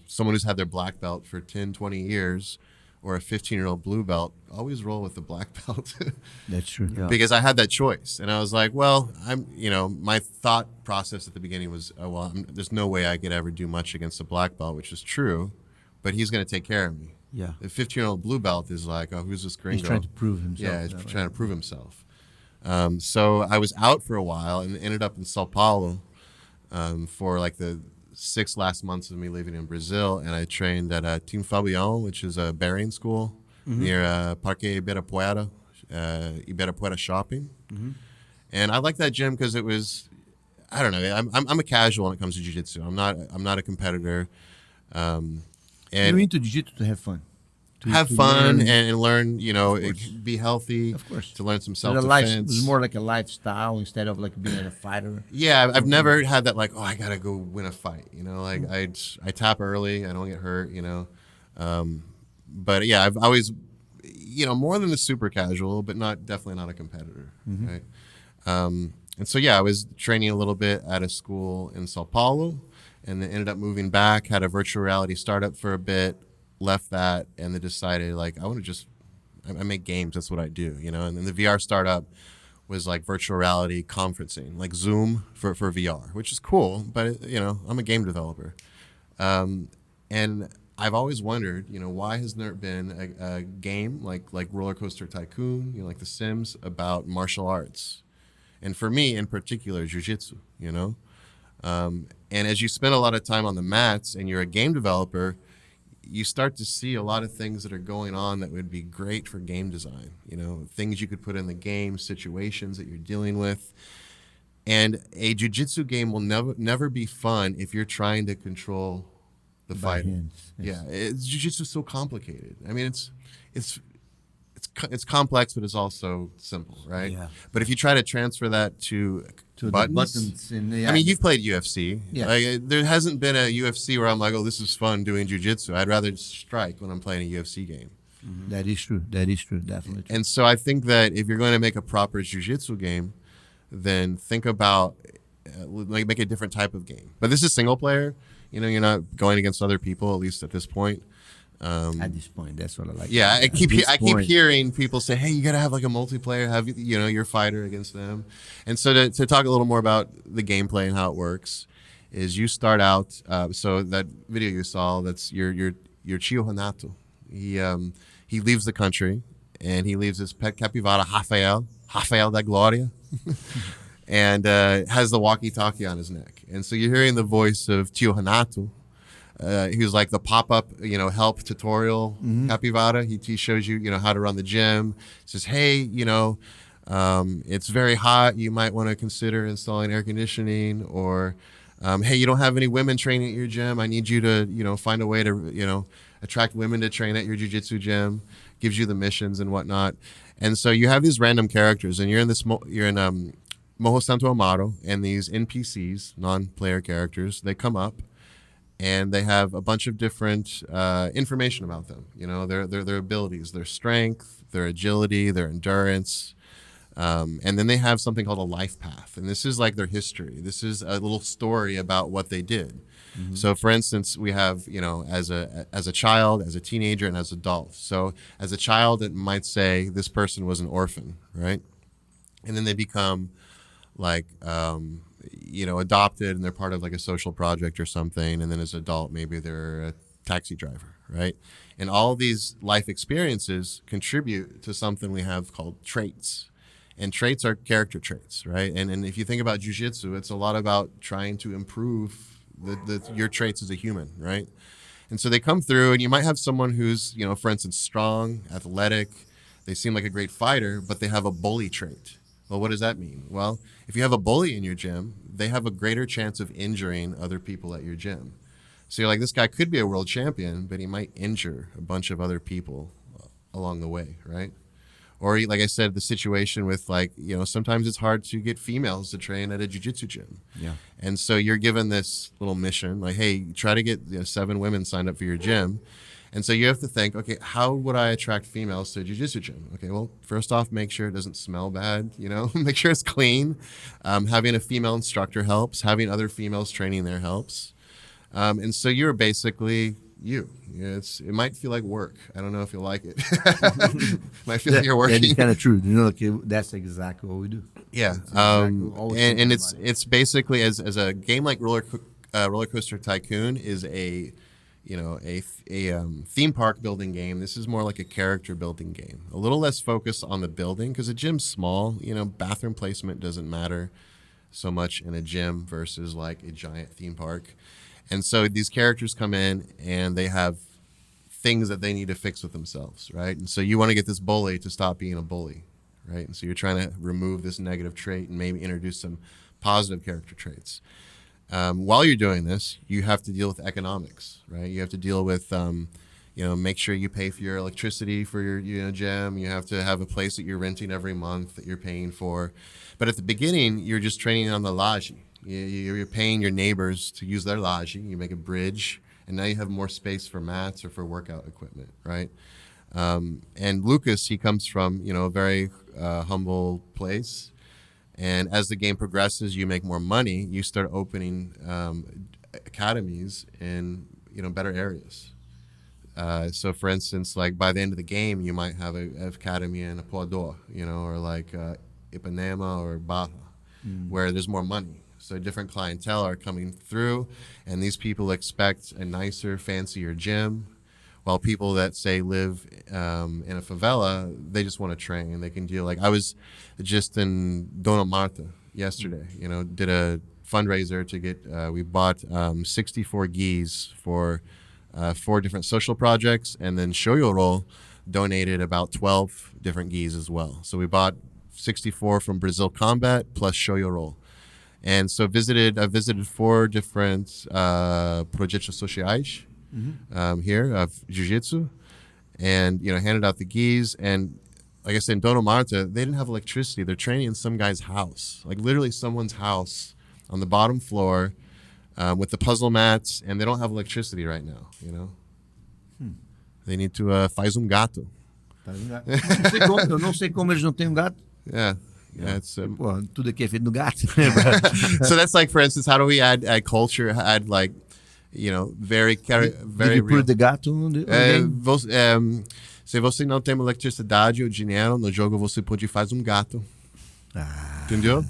someone who's had their black belt for 10, 20 years or a 15-year-old blue belt, always roll with the black belt. That's true. Yeah. Because I had that choice. And I was like, well, my thought process at the beginning was, there's no way I could ever do much against a black belt, which is true, but he's going to take care of me. Yeah. The 15-year-old blue belt is like, oh, who's this gringo? He's trying to prove himself. Yeah, he's trying to prove himself. So I was out for a while and ended up in Sao Paulo for like the 6 last months of me living in Brazil, and I trained at Team Fabião, which is a bearing school near Parque Ibirapuera, Ibirapuera Shopping. And I like that gym because it was, I don't know, I'm a casual when it comes to jiu-jitsu. I'm not a competitor. And You're into jiu-jitsu to have fun. have fun and learn, be healthy. Of course. To learn some It's self-defense. more like a lifestyle instead of like being a fighter. Yeah, I've never had that like, oh, I gotta go win a fight. Like I tap early, I don't get hurt. But yeah, I've always, more than a super casual, but definitely not a competitor. Right. And so, yeah, I was training a little bit at a school in Sao Paulo, and then ended up moving back, had a virtual reality startup for a bit, left that, and then decided, like, I want to just, I make games, that's what I do, you know? And then the VR startup was like virtual reality conferencing, like Zoom for VR, which is cool, but, you know, I'm a game developer. And I've always wondered, you know, why hasn't there been a game like Roller Coaster Tycoon, you know, like The Sims, about martial arts? And for me in particular, Jiu-Jitsu, you know? And as you spend a lot of time on the mats and you're a game developer, you start to see a lot of things that are going on that would be great for game design, you know, things you could put in the game, situations that you're dealing with. And a jiu-jitsu game will never be fun if you're trying to control the fighter. Hands, yes. Yeah, jiu-jitsu is so complicated. I mean, it's complex, but it's also simple, right? Yeah. But if you try to transfer that to To the buttons, buttons I mean, you've played UFC. Yeah. Like, there hasn't been a UFC where I'm like, oh, this is fun doing jiu-jitsu. I'd rather just strike when I'm playing a UFC game. That is true. That is true. Definitely true. And so I think that if you're going to make a proper jiu-jitsu game, then think about like make a different type of game. But this is single player. You know, you're not going against other people, at least at this point. At this point, that's what I like. Yeah, I keep At this point. hearing people say, "Hey, you got to have like a multiplayer, have you know your fighter against them." And so to talk a little more about the gameplay and how it works, is you start out. So that video you saw, that's your Chio Hanato. He leaves the country and he leaves his pet capybara Rafael da Gloria, and has the walkie-talkie on his neck. And so you're hearing the voice of Chio Hanato. He was like the pop-up, you know, help tutorial capybara. He shows you, you know, how to run the gym. Says, hey, you know, it's very hot. You might want to consider installing air conditioning. Or, hey, you don't have any women training at your gym. I need you to, you know, find a way to, you know, attract women to train at your jiu-jitsu gym. Gives you the missions and whatnot. And so you have these random characters, and you're in Moho Santo Amaro, and these NPCs, non-player characters, they come up. And they have a bunch of different information about them. You know, their abilities, their strength, their agility, their endurance. And then they have something called a life path. And this is like their history. This is a little story about what they did. Mm-hmm. So for instance, we have, you know, as a child, as a teenager, and as an adult. So as a child, it might say this person was an orphan, right? And then they become like, you know, adopted, and they're part of like a social project or something. And then as an adult, maybe they're a taxi driver, right? And all these life experiences contribute to something we have called traits. And traits are character traits, right? And if you think about jiu-jitsu, it's a lot about trying to improve your traits as a human, right? And so they come through, and you might have someone who's, you know, for instance, strong, athletic. They seem like a great fighter, but they have a bully trait. Well, what does that mean? Well, if you have a bully in your gym, they have a greater chance of injuring other people at your gym. So you're like, this guy could be a world champion, but he might injure a bunch of other people along the way, right? Or like I said, the situation with like, you know, sometimes it's hard to get females to train at a jiu-jitsu gym. Yeah. And so you're given this little mission, like, hey, try to get 7 women signed up for your gym. And so you have to think, okay, how would I attract females to a jiu-jitsu gym? Okay, well, first off, make sure it doesn't smell bad, you know, make sure it's clean. Having a female instructor helps. Having other females training there helps. And so you're basically you. It might feel like work. I don't know if you'll like it. Might feel like you're working. That is kind of true. You know, like, that's exactly what we do. Yeah. And it's basically as a game like Roller Coaster Tycoon is a theme park building game. This is more like a character building game. A little less focused on the building because a gym's small. You know, bathroom placement doesn't matter so much in a gym versus like a giant theme park. And so these characters come in and they have things that they need to fix with themselves, right? And so you want to get this bully to stop being a bully, right? And so you're trying to remove this negative trait and maybe introduce some positive character traits. While you're doing this, you have to deal with economics, right? You have to deal with, make sure you pay for your electricity for your gym. You have to have a place that you're renting every month that you're paying for. But at the beginning, you're just training on the laji. You're paying your neighbors to use their laji. You make a bridge, and now you have more space for mats or for workout equipment, right? And Lucas, he comes from a very humble place. And as the game progresses, you make more money. You start opening academies in better areas. So, for instance, like by the end of the game, you might have an academy in Ecuador, or like Ipanema or Baja, where there's more money. So different clientele are coming through, and these people expect a nicer, fancier gym, while people that say live in a favela, they just want to train. They can deal. Like I was just in Dona Marta yesterday. Did a fundraiser to get. We bought 64 gis for 4 different social projects, and then Shoyo donated about 12 different gis as well. So we bought 64 from Brazil Combat plus Shoyo. And so I visited 4 different projetos sociais here of Jiu-Jitsu, and handed out the gis. And like I said, in Dona Marta, they didn't have electricity. They're training in some guy's house, like literally someone's house on the bottom floor with the puzzle mats, and they don't have electricity right now. They need to faz gato. Eu não sei como eles não têm gato. Yeah. Yeah, it's Pô, tudo aqui é feito no gato. so that's like, for instance, how do we add culture, add like, very Did you real. put the gato on the game? Se você não tem eletricidade ou dinheiro no jogo, você pode fazer gato. Entendeu?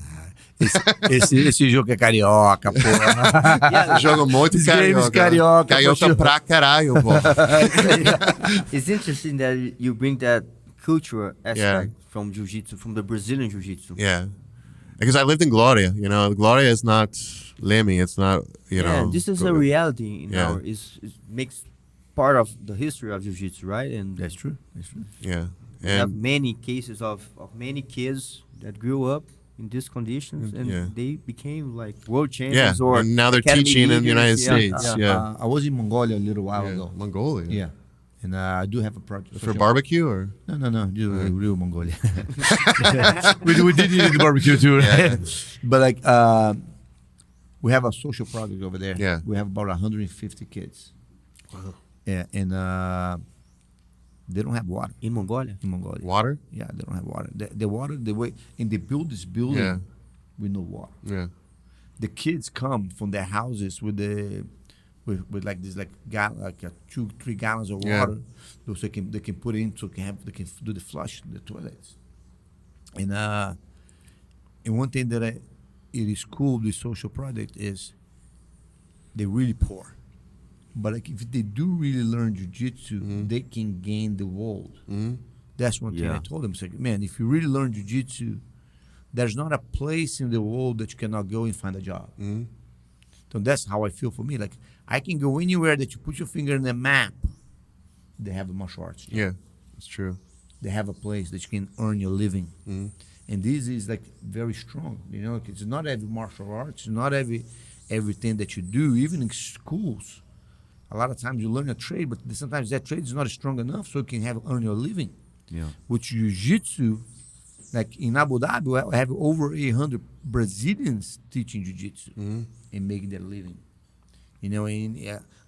Esse jogo é carioca, porra. Jogo muito carioca. Carioca Pra caralho, pô. It's interesting that you bring that cultural aspect from Jiu-Jitsu, from the Brazilian Jiu-Jitsu. Yeah. Because I lived in Gloria, Gloria is not Leme, it's not, Yeah, this is a reality in our, it makes part of the history of Jiu-Jitsu, right? And That's true. Yeah. we have And many cases of many kids that grew up in these conditions, and they became like world champions or and now they're academy teaching in the United leaders. States. Yeah. I was in Mongolia a little while ago. Mongolia. Yeah. And I do have a project. For barbecue or? No. Real Mongolia. we did eat the barbecue too, right? Yeah. But like, we have a social project over there. Yeah. We have about 150 kids. Wow. Yeah, and they don't have water In Mongolia? in Mongolia. Water? Yeah, they don't have water. The water, the way, and they build this building with no water. Yeah. The kids come from their houses with like this like 2-3 gallons of water, so they can put in so they can do the flush in the toilets. And one thing that it is cool with social project is they're really poor, but like if they do really learn jiu-jitsu, they can gain the world. That's one thing I told them. It's like, man, if you really learn jiu-jitsu, there's not a place in the world that you cannot go and find a job. So that's how I feel for me. Like I can go anywhere that you put your finger in the map. They have a martial arts. Yeah, it's true. They have a place that you can earn your living. And this is like very strong. It's not every martial arts. It's not everything that you do. Even in schools, a lot of times you learn a trade, but sometimes that trade is not strong enough so you can earn your living. Yeah. With jiu-jitsu, like in Abu Dhabi, I have over 800 Brazilians teaching jiu-jitsu and making their living.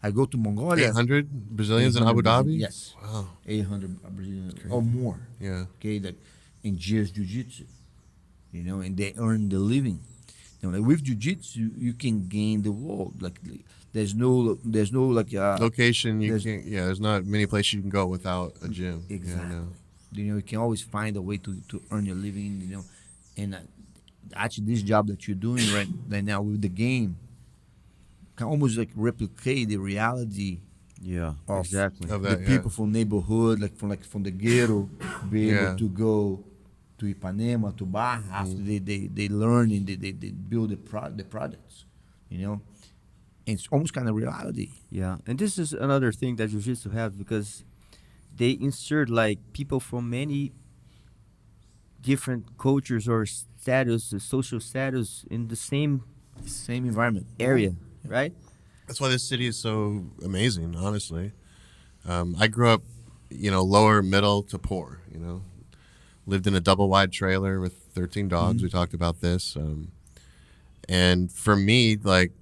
I go to Mongolia. 800 Brazilians in Abu Dhabi? Yes. Wow. 800 Brazilians or more. Yeah. Okay, like in GS Jiu-Jitsu, and they earn the living. Like with Jiu-Jitsu, you can gain the world. Like there's no like Location, there's not many places you can go without a gym. Exactly. You can always find a way to earn your living. And actually, this job that you're doing right now with the game can almost like replicate the reality. Yeah, Of exactly. Of the that, people from neighborhood, from the ghetto, be able to go to Ipanema, to Baja after they learn and they build the projects, And it's almost kind of reality. Yeah, and this is another thing that Jiu-Jitsu has, because they insert like people from many different cultures or status, social status in the same environment area, right? That's why this city is so amazing, honestly. I grew up, lower middle to poor, Lived in a double wide trailer with 13 dogs. We talked about this. And for me, like,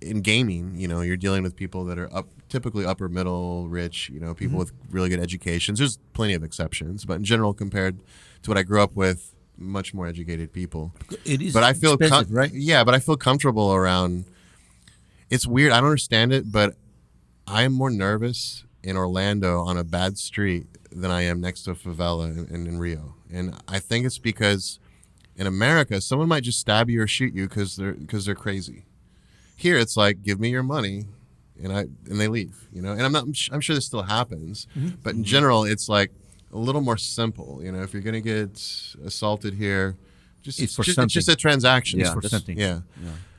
in gaming, you're dealing with people that are typically upper middle, rich, people with really good educations. There's plenty of exceptions, but in general, compared to what I grew up with, much more educated people. It is But I feel expensive, right? Yeah, but I feel comfortable around. It's weird. I don't understand it, but I am more nervous in Orlando on a bad street than I am next to a favela in Rio. And I think it's because in America, someone might just stab you or shoot you because they're crazy. Here, it's like, give me your money, and they leave. You know, and I'm sure this still happens, but in general, it's like a little more simple. You know, if you're gonna get assaulted here, it's just a transaction. It's for something. Yeah.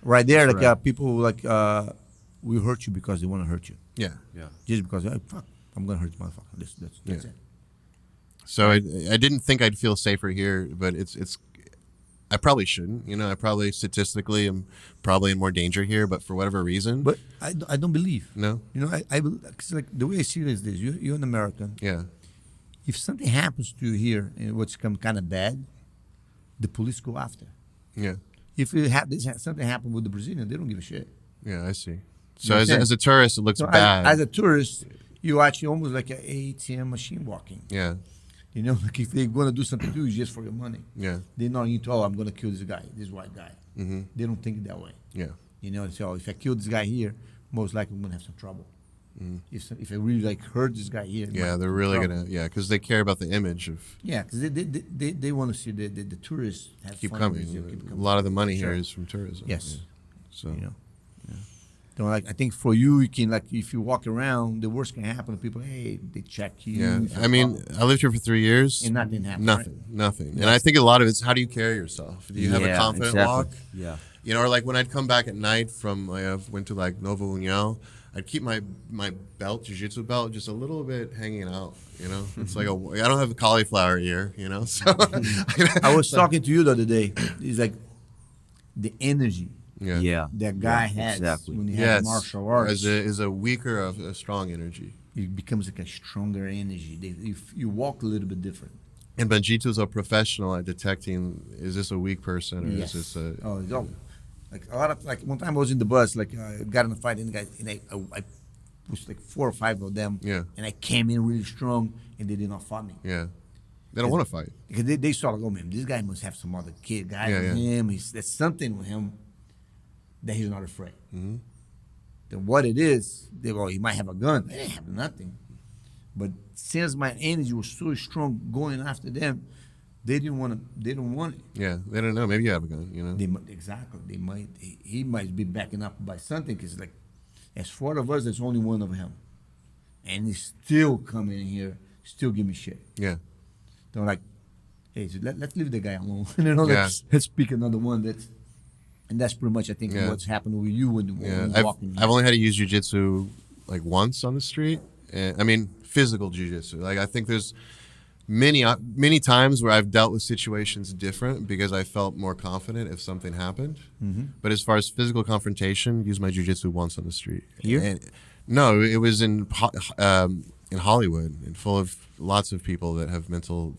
Right there, That's like right. people like will hurt you because they want to hurt you. Yeah. Just because fuck, I'm gonna hurt you, motherfucker. That's it. So I didn't think I'd feel safer here, but it's I probably shouldn't. You know, I probably statistically am probably in more danger here, but for whatever reason. But I don't believe. No. You know, cause like the way I see it is this: you're an American. Yeah. If something happens to you here and what's come kind of bad, the police go after. Yeah. If something happened with the Brazilian, they don't give a shit. Yeah, I see. So You as understand? a tourist, it looks So bad. as a tourist, you actually almost like an ATM machine walking. Yeah. You know, like if they're gonna do something to you, it's just for your money. Yeah. They're not into, I'm gonna kill this guy, this white guy. Mm-hmm. They don't think that way. Yeah. You know, so if I kill this guy here, most likely I'm gonna have some trouble. Mm. If I really like hurt this guy here, Yeah, they're really gonna. Yeah, because they care about the image of. Yeah, because they want to see the tourists have Keep fun coming. with you, keep A coming. lot of the money Sure. here is from tourism. Yes. Yeah. So. You know. So like I think for you can like if you walk around, the worst can happen. People, hey, they check you. Yeah, if I mean, I lived here for 3 years. And nothing happened, Nothing. And I think a lot of it's how do you carry yourself? Do you have a confident walk? Yeah. You know, or like when I'd come back at night from, I went to like Novo União, I'd keep my belt, jiu-jitsu belt, just a little bit hanging out. You know, it's like I don't have a cauliflower ear. You know, so I was talking to you the other day. It's like the energy yeah. that guy has when he has martial arts. is a weaker of a strong energy. It becomes like a stronger energy. You walk a little bit different. And Banjito is a professional at detecting, is this a weak person or Yes. is this a... Oh, it's all, like a lot of, like one time I was in the bus, like got in a fight and I pushed like 4 or 5 of them. Yeah. And I came in really strong and they did not fight me. Yeah. They don't want to fight. Because they saw like, oh man, this guy must have some other guy Yeah, with yeah. him. There's something with him that he's not afraid. Mm-hmm. Then what it is, they go, he might have a gun. They didn't have nothing. But since my energy was so strong going after them, they didn't want it. Yeah, they don't know. Maybe you have a gun, you know? Exactly. They might. He might be backing up by something because, like, as 4 of us, there's only 1 of him, and he's still coming in here, still give me shit. Yeah. They're like, hey, so let's leave the guy alone. You know, Yeah. let's pick another one. And that's pretty much, I think, Yeah. what's happened with you when Yeah. you're walking. I've only had to use jiu-jitsu like once on the street. And, I mean, physical jiu-jitsu. Like, I think there's many times where I've dealt with situations different because I felt more confident if something happened. Mm-hmm. But as far as physical confrontation, used my jiu-jitsu once on the street. Here? And, no, it was in Hollywood and full of lots of people that have mental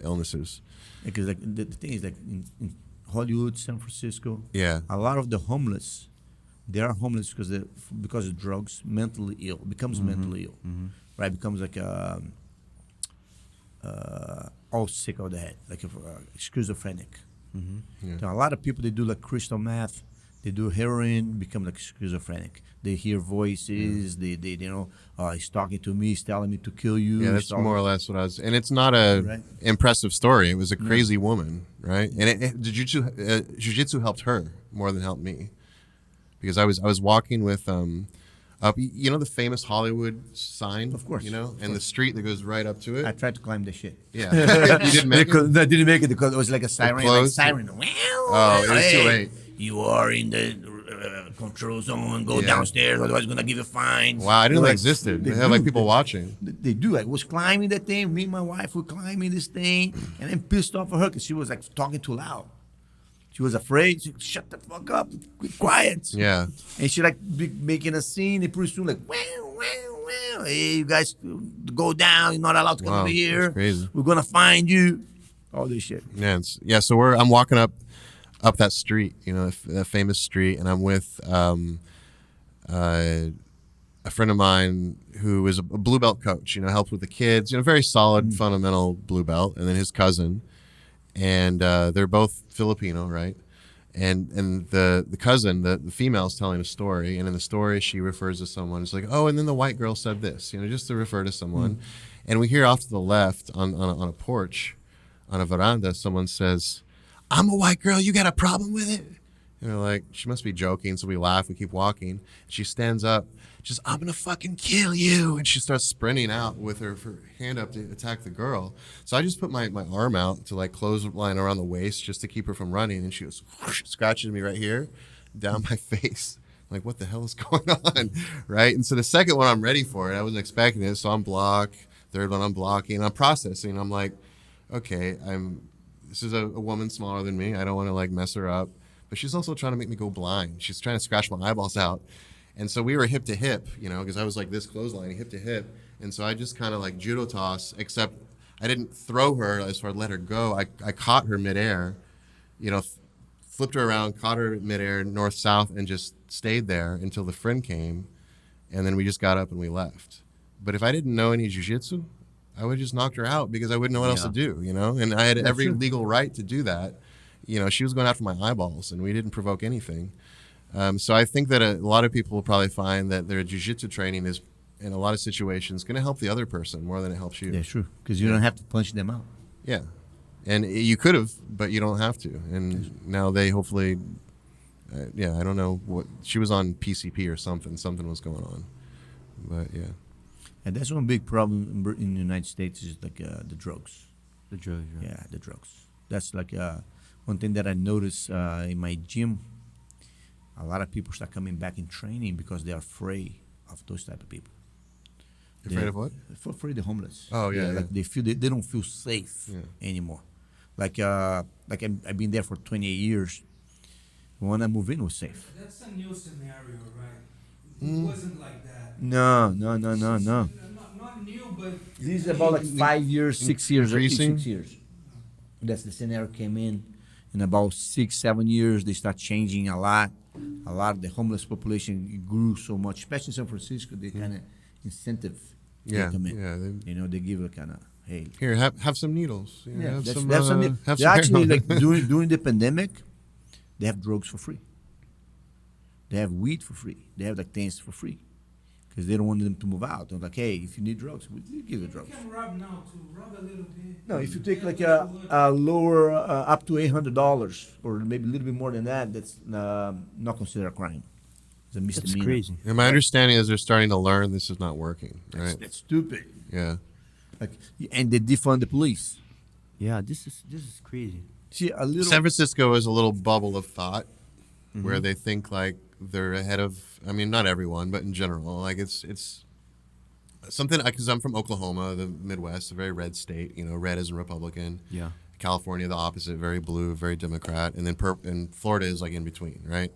illnesses. Because like the thing is, like in Hollywood, San Francisco, Yeah. a lot of the homeless, they are homeless because of drugs, mentally ill, becomes mentally ill, right? Becomes like all sick of the head, like schizophrenic. Yeah. So a lot of people, they do like crystal meth, they do heroin, become like schizophrenic. They hear voices, they you know, he's talking to me, he's telling me to kill you. Yeah, that's more or less what I was. And it's not a Right. impressive story. It was a crazy woman, right? And jiu-jitsu helped her more than helped me, because I was walking with up, you know, the famous Hollywood sign, Of course, you know, of and the street that goes right up to it. I tried to climb the shit. Yeah, you didn't make it. I didn't make it because it was like a siren. Like closed? siren. Oh, it was too late. You are in the control zone. Go downstairs, otherwise I'm gonna give you a fine. Wow, I didn't know that Like, existed. They do. have like people watching. They do. I was climbing that thing. Me and my wife were climbing this thing, and I'm pissed off at her because she was like talking too loud. She was afraid. She shut the fuck up, be quiet. Yeah, And she like making a scene. And pretty soon like, wow. Hey, you guys go down. You're not allowed to come Wow, over here. that's crazy. We're gonna find you. All this shit. yeah. So I'm walking up that street, you know, that famous street, and I'm with a friend of mine who is a blue belt coach. You know, helped with the kids. You know, very solid, fundamental blue belt, and then his cousin. and they're both Filipino, right? And the cousin, the female's telling a story, and in the story she refers to someone. It's like, oh, and then the white girl said this, just to refer to someone. And we hear off to the left on a porch, on a veranda, someone says, "I'm a white girl. You got a problem with it?" And we're like, she must be joking. So we laugh. We keep walking. She stands up. She's, "I'm gonna fucking kill you!" And she starts sprinting out with her hand up to attack the girl. So I just put my arm out to like clothesline around the waist just to keep her from running. And she goes, whoosh, scratches me right here, down my face. I'm like, what the hell is going on, right? And so the second one, I'm ready for it. I wasn't expecting it, so I'm blocked. Third one, I'm blocking. I'm processing. I'm like, okay, this is a woman smaller than me. I don't want to like mess her up, but she's also trying to make me go blind. She's trying to scratch my eyeballs out. And so we were hip to hip, because I was like this clothesline, hip to hip. And so I just kind of like judo toss, except I didn't throw her as far as let her go. I caught her midair, flipped her around, caught her midair, north-south, and just stayed there until the friend came. And then we just got up and we left. But if I didn't know any jiu-jitsu, I would have just knocked her out because I wouldn't know what else to do, And I had every legal right to do that. She was going after my eyeballs, and we didn't provoke anything. So I think that a lot of people will probably find that their jiu-jitsu training is, in a lot of situations, going to help the other person more than it helps you. Yeah, true. Because you don't have to punch them out. Yeah. And you could have, but you don't have to. And now they hopefully, I don't know what, she was on PCP or something. Something was going on. But, yeah. And that's one big problem in the United States is like the drugs. The drugs, right? Yeah, the drugs. That's like one thing that I noticed in my gym. A lot of people start coming back in training because they are afraid of those type of people. Afraid of what? Afraid of the homeless. Oh, yeah. Like they don't feel safe anymore. Like I've been there for 28 years. When I moved in, it was safe. That's a new scenario, right? It wasn't like that. No. Not new, but This is about like 5 years, 6 years, Increasing? 6 years. That's the scenario came in about 6-7 years. They start changing a lot. A lot of the homeless population grew so much, especially in San Francisco. They kind of incentive Yeah, to come in. yeah, They give a kind of, hey. Here, have some needles. Yeah, Have that's some, something. have They some actually, heroin. like during the pandemic, they have drugs for free. They have weed for free. They have like things for free because they don't want them to move out. They're like, hey, if you need drugs, we give you drugs. you can rub now too. Rub a little bit. No, if you take like a lower up to $800 or maybe a little bit more than that, that's not considered a crime. It's a misdemeanor. That's crazy. And my understanding is they're starting to learn this is not working, right? That's stupid. Yeah. Like, and they defund the police. Yeah, this is crazy. See, a little. San Francisco is a little bubble of thought where they think like they're ahead of, I mean, not everyone, but in general, like it's something, because I'm from Oklahoma, the Midwest, a very red state, red as in Republican. Yeah. California, the opposite, very blue, very Democrat. And then and Florida is like in between, right?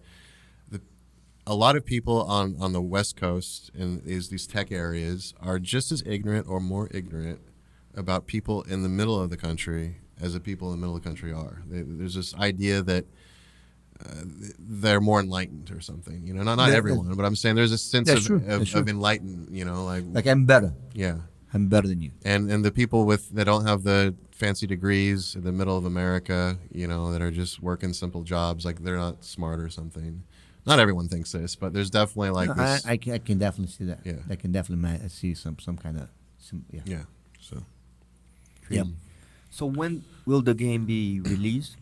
A lot of people on the West Coast and these tech areas are just as ignorant or more ignorant about people in the middle of the country as the people in the middle of the country are. There's this idea that they're more enlightened or something, not everyone, but I'm saying there's a sense of enlightened, like I'm better. yeah. I'm better than you. And the people that don't have the fancy degrees in the middle of America, that are just working simple jobs, like they're not smart or something. Not everyone thinks this, but there's definitely like this. I can definitely see that. Yeah. I can definitely see some kind of, yeah. Yeah. So. Yeah. So when will the game be released?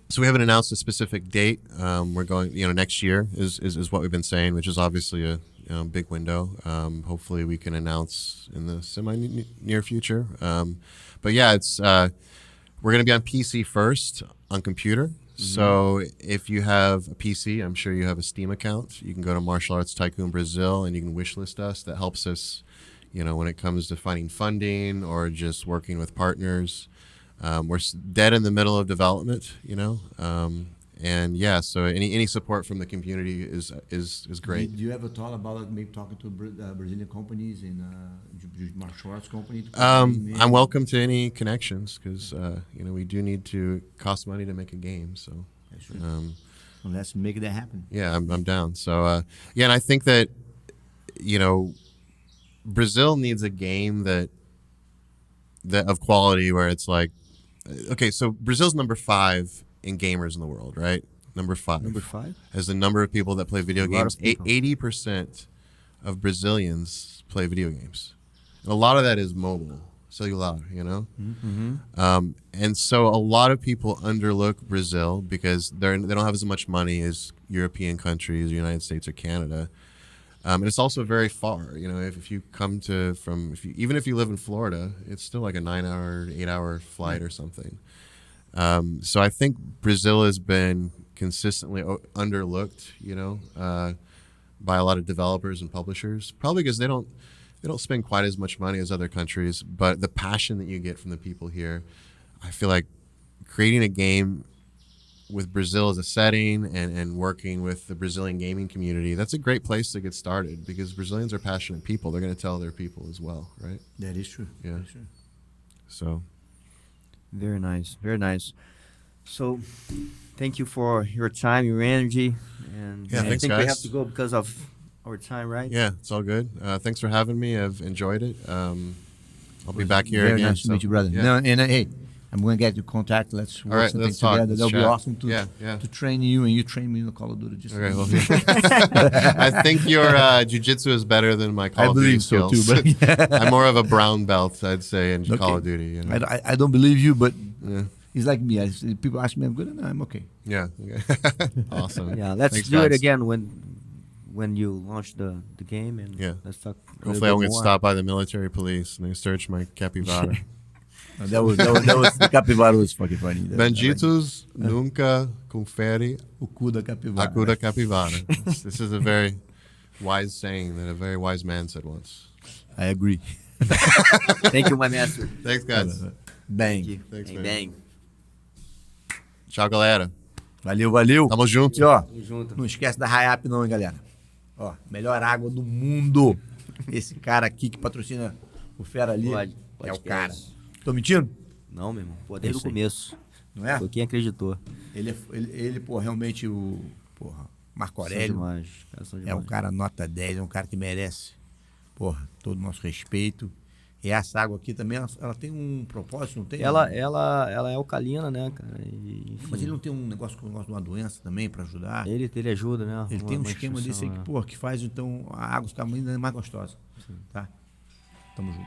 So we haven't announced a specific date. We're going, next year is what we've been saying, which is obviously a big window. Hopefully we can announce in the semi-near future. But yeah, it's we're going to be on PC first, on computer. So if you have a PC, I'm sure you have a Steam account. You can go to Martial Arts Tycoon Brazil and you can wishlist us. That helps us, when it comes to finding funding or just working with partners. We're dead in the middle of development, and yeah, so any support from the community is great. Do you ever thought about maybe talking to Brazilian companies and martial arts companies? I'm welcome to any connections because we do need to cost money to make a game. So Well, let's make that happen. yeah, I'm down. So yeah, and I think that Brazil needs a game that of quality where it's like okay, so Brazil's number 5 in gamers in the world, right? Number 5. Number 5? As the number of people that play video A lot games. of people. 80% of Brazilians play video games. And a lot of that is mobile, cellular, you know? And so a lot of people underlook Brazil because they don't have as much money as European countries, the United States or Canada. And it's also very far. You know, if you come to even if you live in Florida, it's still like a 9-hour, 8-hour flight or something. So I think Brazil has been consistently underlooked, you know, by a lot of developers and publishers, probably because they don't spend quite as much money as other countries. But the passion that you get from the people here, I feel like creating a game with Brazil as a setting and working with the Brazilian gaming community, that's a great place to get started because Brazilians are passionate people. They're going to tell their people as well, right? That is true. Yeah. That is true. So, Very nice. Very nice. So, thank you for your time, your energy, and Yeah, I thanks, think we have guys. to go because of our time, right? yeah, it's all good. Thanks for having me. I've enjoyed it. I'll be back here Very again. nice to so, meet you, brother. Yeah. No, and hey, I'm going to get you contact. Let's work right, something let's talk. together. Let's That'll be chat. awesome Yeah. to train you, and you train me in the Call of Duty. Just Okay, well, I think your jiu-jitsu is better than my Call I of Duty believe so too, skills. but I'm more of a brown belt, I'd say, in Okay. Call of Duty. You know? I don't believe you, but Yeah. it's like me. People ask me, I'm good, and I'm okay. Yeah. Okay. Awesome. Yeah, let's Thanks, do it guys. again when you launch the game, and Yeah. let's talk. a Hopefully, I little won't bit get more. stopped by the military police and they search my capybara. That was the capivara was fucking funny. Benditos nunca confere O cu da capivara. a cura capivara. This is a very wise saying that a very wise man said once. I agree. Thank you, my master. Thanks, guys. Bang. Thank you. Thanks, bang, man. bang. Tchau, galera. Valeu. Tamo junto. E ó, Tamo junto. não esquece da Hayap não, hein, galera. Ó, melhor água do mundo. Esse cara aqui que patrocina o Fera ali Pode é o esquece. cara. Tô mentindo? Não, meu irmão. Pô, desde o isso aí. começo. Não é? Foi quem acreditou. Ele pô, realmente Marco São Aurélio demais. Caras são é um demais. cara nota 10, é um cara que merece, todo o nosso respeito. E essa água aqui também, ela tem um propósito, não tem? Ela é alcalina, né, cara? E, enfim, Mas ele não tem um negócio de uma doença também para ajudar? ele ajuda, né? Ele tem um Uma esquema desse aí instrução, que, né? que faz então a água ficar ainda mais gostosa. Tá? Tamo junto.